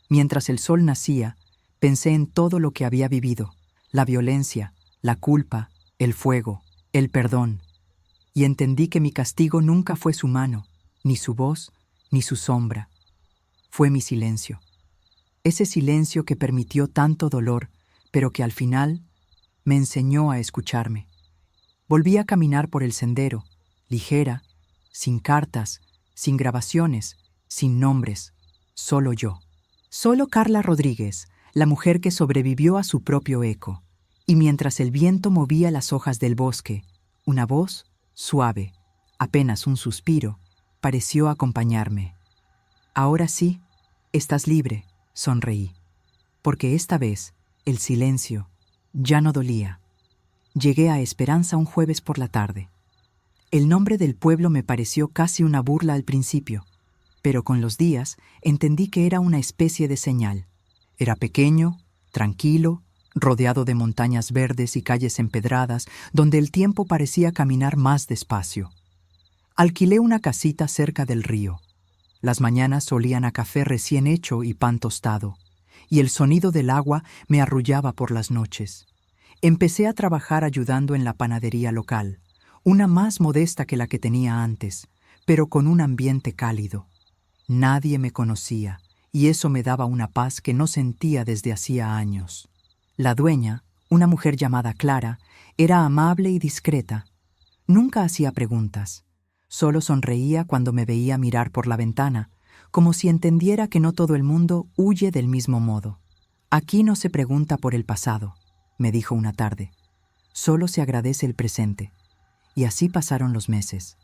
Mientras el sol nacía, pensé en todo lo que había vivido: la violencia, la culpa, el fuego, el perdón. Y entendí que mi castigo nunca fue su mano, ni su voz, ni su sombra. Fue mi silencio. Ese silencio que permitió tanto dolor, pero que al final me enseñó a escucharme. Volví a caminar por el sendero, ligera, sin cartas, sin grabaciones, sin nombres, solo yo. Solo Carla Rodríguez, la mujer que sobrevivió a su propio eco. Y mientras el viento movía las hojas del bosque, una voz suave, apenas un suspiro, pareció acompañarme. «Ahora sí, estás libre», sonreí, porque esta vez el silencio ya no dolía. Llegué a Esperanza un jueves por la tarde. El nombre del pueblo me pareció casi una burla al principio, pero con los días entendí que era una especie de señal. Era pequeño, tranquilo, rodeado de montañas verdes y calles empedradas, donde el tiempo parecía caminar más despacio. Alquilé una casita cerca del río. Las mañanas olían a café recién hecho y pan tostado, y el sonido del agua me arrullaba por las noches. Empecé a trabajar ayudando en la panadería local, una más modesta que la que tenía antes, pero con un ambiente cálido. Nadie me conocía, y eso me daba una paz que no sentía desde hacía años. La dueña, una mujer llamada Clara, era amable y discreta. Nunca hacía preguntas. Solo sonreía cuando me veía mirar por la ventana, como si entendiera que no todo el mundo huye del mismo modo. «Aquí no se pregunta por el pasado», me dijo una tarde. «Solo se agradece el presente». Y así pasaron los meses.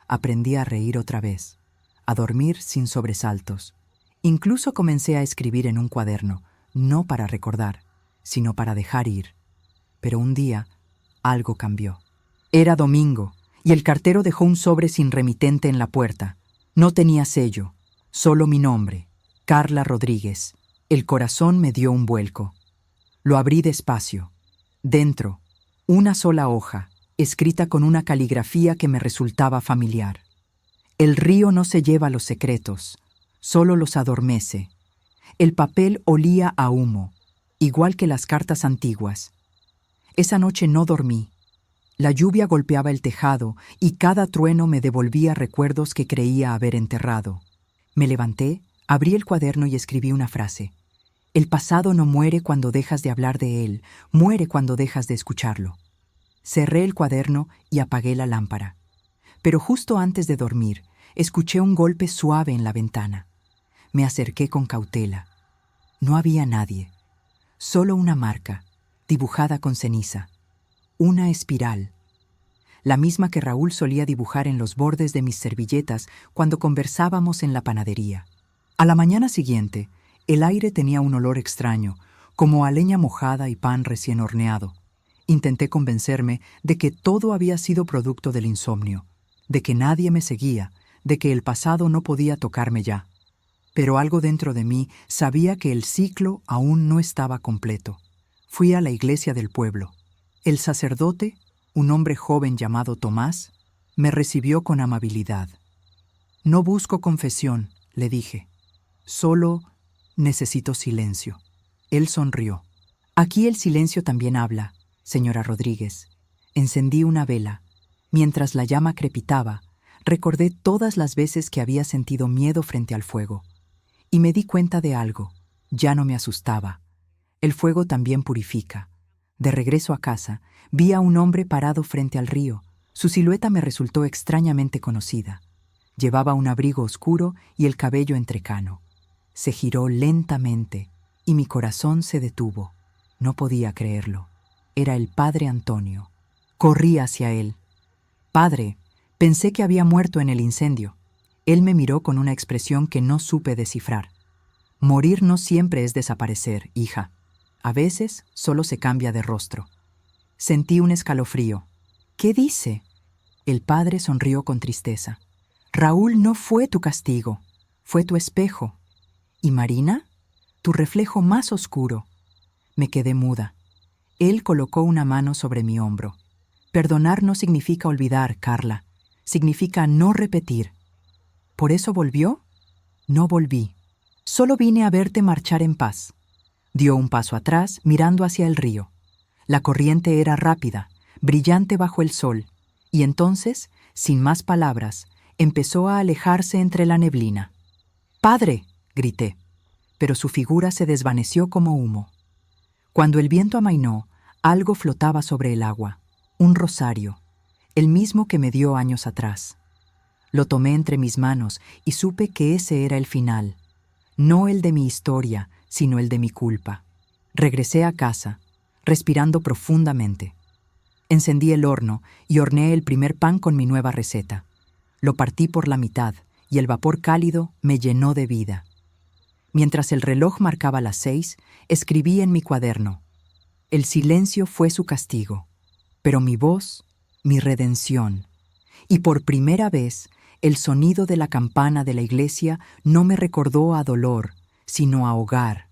Aprendí a reír otra vez, a dormir sin sobresaltos. Incluso comencé a escribir en un cuaderno, no para recordar, sino para dejar ir. Pero un día, algo cambió. Era domingo, y el cartero dejó un sobre sin remitente en la puerta. No tenía sello, solo mi nombre, Carla Rodríguez. El corazón me dio un vuelco. Lo abrí despacio. Dentro, una sola hoja, escrita con una caligrafía que me resultaba familiar. El río no se lleva los secretos, solo los adormece. El papel olía a humo, igual que las cartas antiguas. Esa noche no dormí. La lluvia golpeaba el tejado y cada trueno me devolvía recuerdos que creía haber enterrado. Me levanté, abrí el cuaderno y escribí una frase. El pasado no muere cuando dejas de hablar de él, muere cuando dejas de escucharlo. Cerré el cuaderno y apagué la lámpara. Pero justo antes de dormir, escuché un golpe suave en la ventana. Me acerqué con cautela. No había nadie, solo una marca, dibujada con ceniza. Una espiral, la misma que Raúl solía dibujar en los bordes de mis servilletas cuando conversábamos en la panadería. A la mañana siguiente, el aire tenía un olor extraño, como a leña mojada y pan recién horneado. Intenté convencerme de que todo había sido producto del insomnio, de que nadie me seguía, de que el pasado no podía tocarme ya. Pero algo dentro de mí sabía que el ciclo aún no estaba completo. Fui a la iglesia del pueblo. El sacerdote, un hombre joven llamado Tomás, me recibió con amabilidad. «No busco confesión», le dije. «Solo necesito silencio». Él sonrió. «Aquí el silencio también habla, señora Rodríguez». Encendí una vela. Mientras la llama crepitaba, recordé todas las veces que había sentido miedo frente al fuego. Y me di cuenta de algo. Ya no me asustaba. El fuego también purifica. De regreso a casa, vi a un hombre parado frente al río. Su silueta me resultó extrañamente conocida. Llevaba un abrigo oscuro y el cabello entrecano. Se giró lentamente y mi corazón se detuvo. No podía creerlo. Era el padre Antonio. Corrí hacia él. «Padre, pensé que había muerto en el incendio». Él me miró con una expresión que no supe descifrar. «Morir no siempre es desaparecer, hija. A veces solo se cambia de rostro». Sentí un escalofrío. «¿Qué dice?» El padre sonrió con tristeza. «Raúl no fue tu castigo, fue tu espejo. ¿Y Marina? Tu reflejo más oscuro». Me quedé muda. Él colocó una mano sobre mi hombro. «Perdonar no significa olvidar, Carla. Significa no repetir». «¿Por eso volvió?» «No volví. Solo vine a verte marchar en paz». Dio un paso atrás, mirando hacia el río. La corriente era rápida, brillante bajo el sol, y entonces, sin más palabras, empezó a alejarse entre la neblina. «¡Padre!», grité, pero su figura se desvaneció como humo. Cuando el viento amainó, algo flotaba sobre el agua, un rosario, el mismo que me dio años atrás. Lo tomé entre mis manos y supe que ese era el final, no el de mi historia, sino el de mi culpa. Regresé a casa, respirando profundamente. Encendí el horno y horneé el primer pan con mi nueva receta. Lo partí por la mitad y el vapor cálido me llenó de vida. Mientras el reloj marcaba las 6, escribí en mi cuaderno: «El silencio fue su castigo, pero mi voz, mi redención». Y por primera vez, el sonido de la campana de la iglesia no me recordó a dolor, sino a hogar,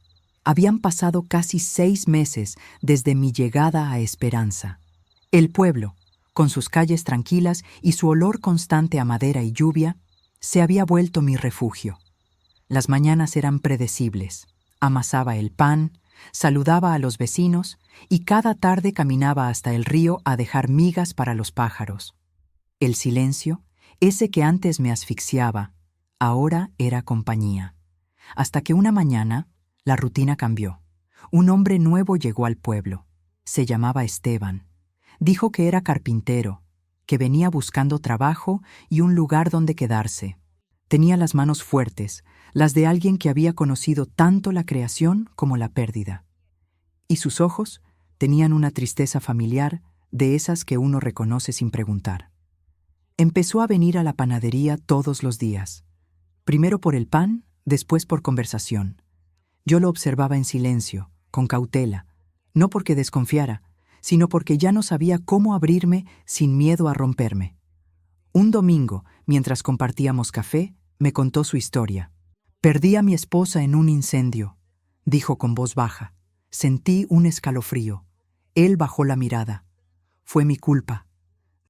Habían pasado casi 6 meses desde mi llegada a Esperanza. El pueblo, con sus calles tranquilas y su olor constante a madera y lluvia, se había vuelto mi refugio. Las mañanas eran predecibles. Amasaba el pan, saludaba a los vecinos y cada tarde caminaba hasta el río a dejar migas para los pájaros. El silencio, ese que antes me asfixiaba, ahora era compañía. Hasta que una mañana, la rutina cambió. Un hombre nuevo llegó al pueblo. Se llamaba Esteban. Dijo que era carpintero, que venía buscando trabajo y un lugar donde quedarse. Tenía las manos fuertes, las de alguien que había conocido tanto la creación como la pérdida. Y sus ojos tenían una tristeza familiar de esas que uno reconoce sin preguntar. Empezó a venir a la panadería todos los días. Primero por el pan, después por conversación. Yo lo observaba en silencio, con cautela, no porque desconfiara, sino porque ya no sabía cómo abrirme sin miedo a romperme. Un domingo, mientras compartíamos café, me contó su historia. «Perdí a mi esposa en un incendio», dijo con voz baja. Sentí un escalofrío. Él bajó la mirada. «Fue mi culpa.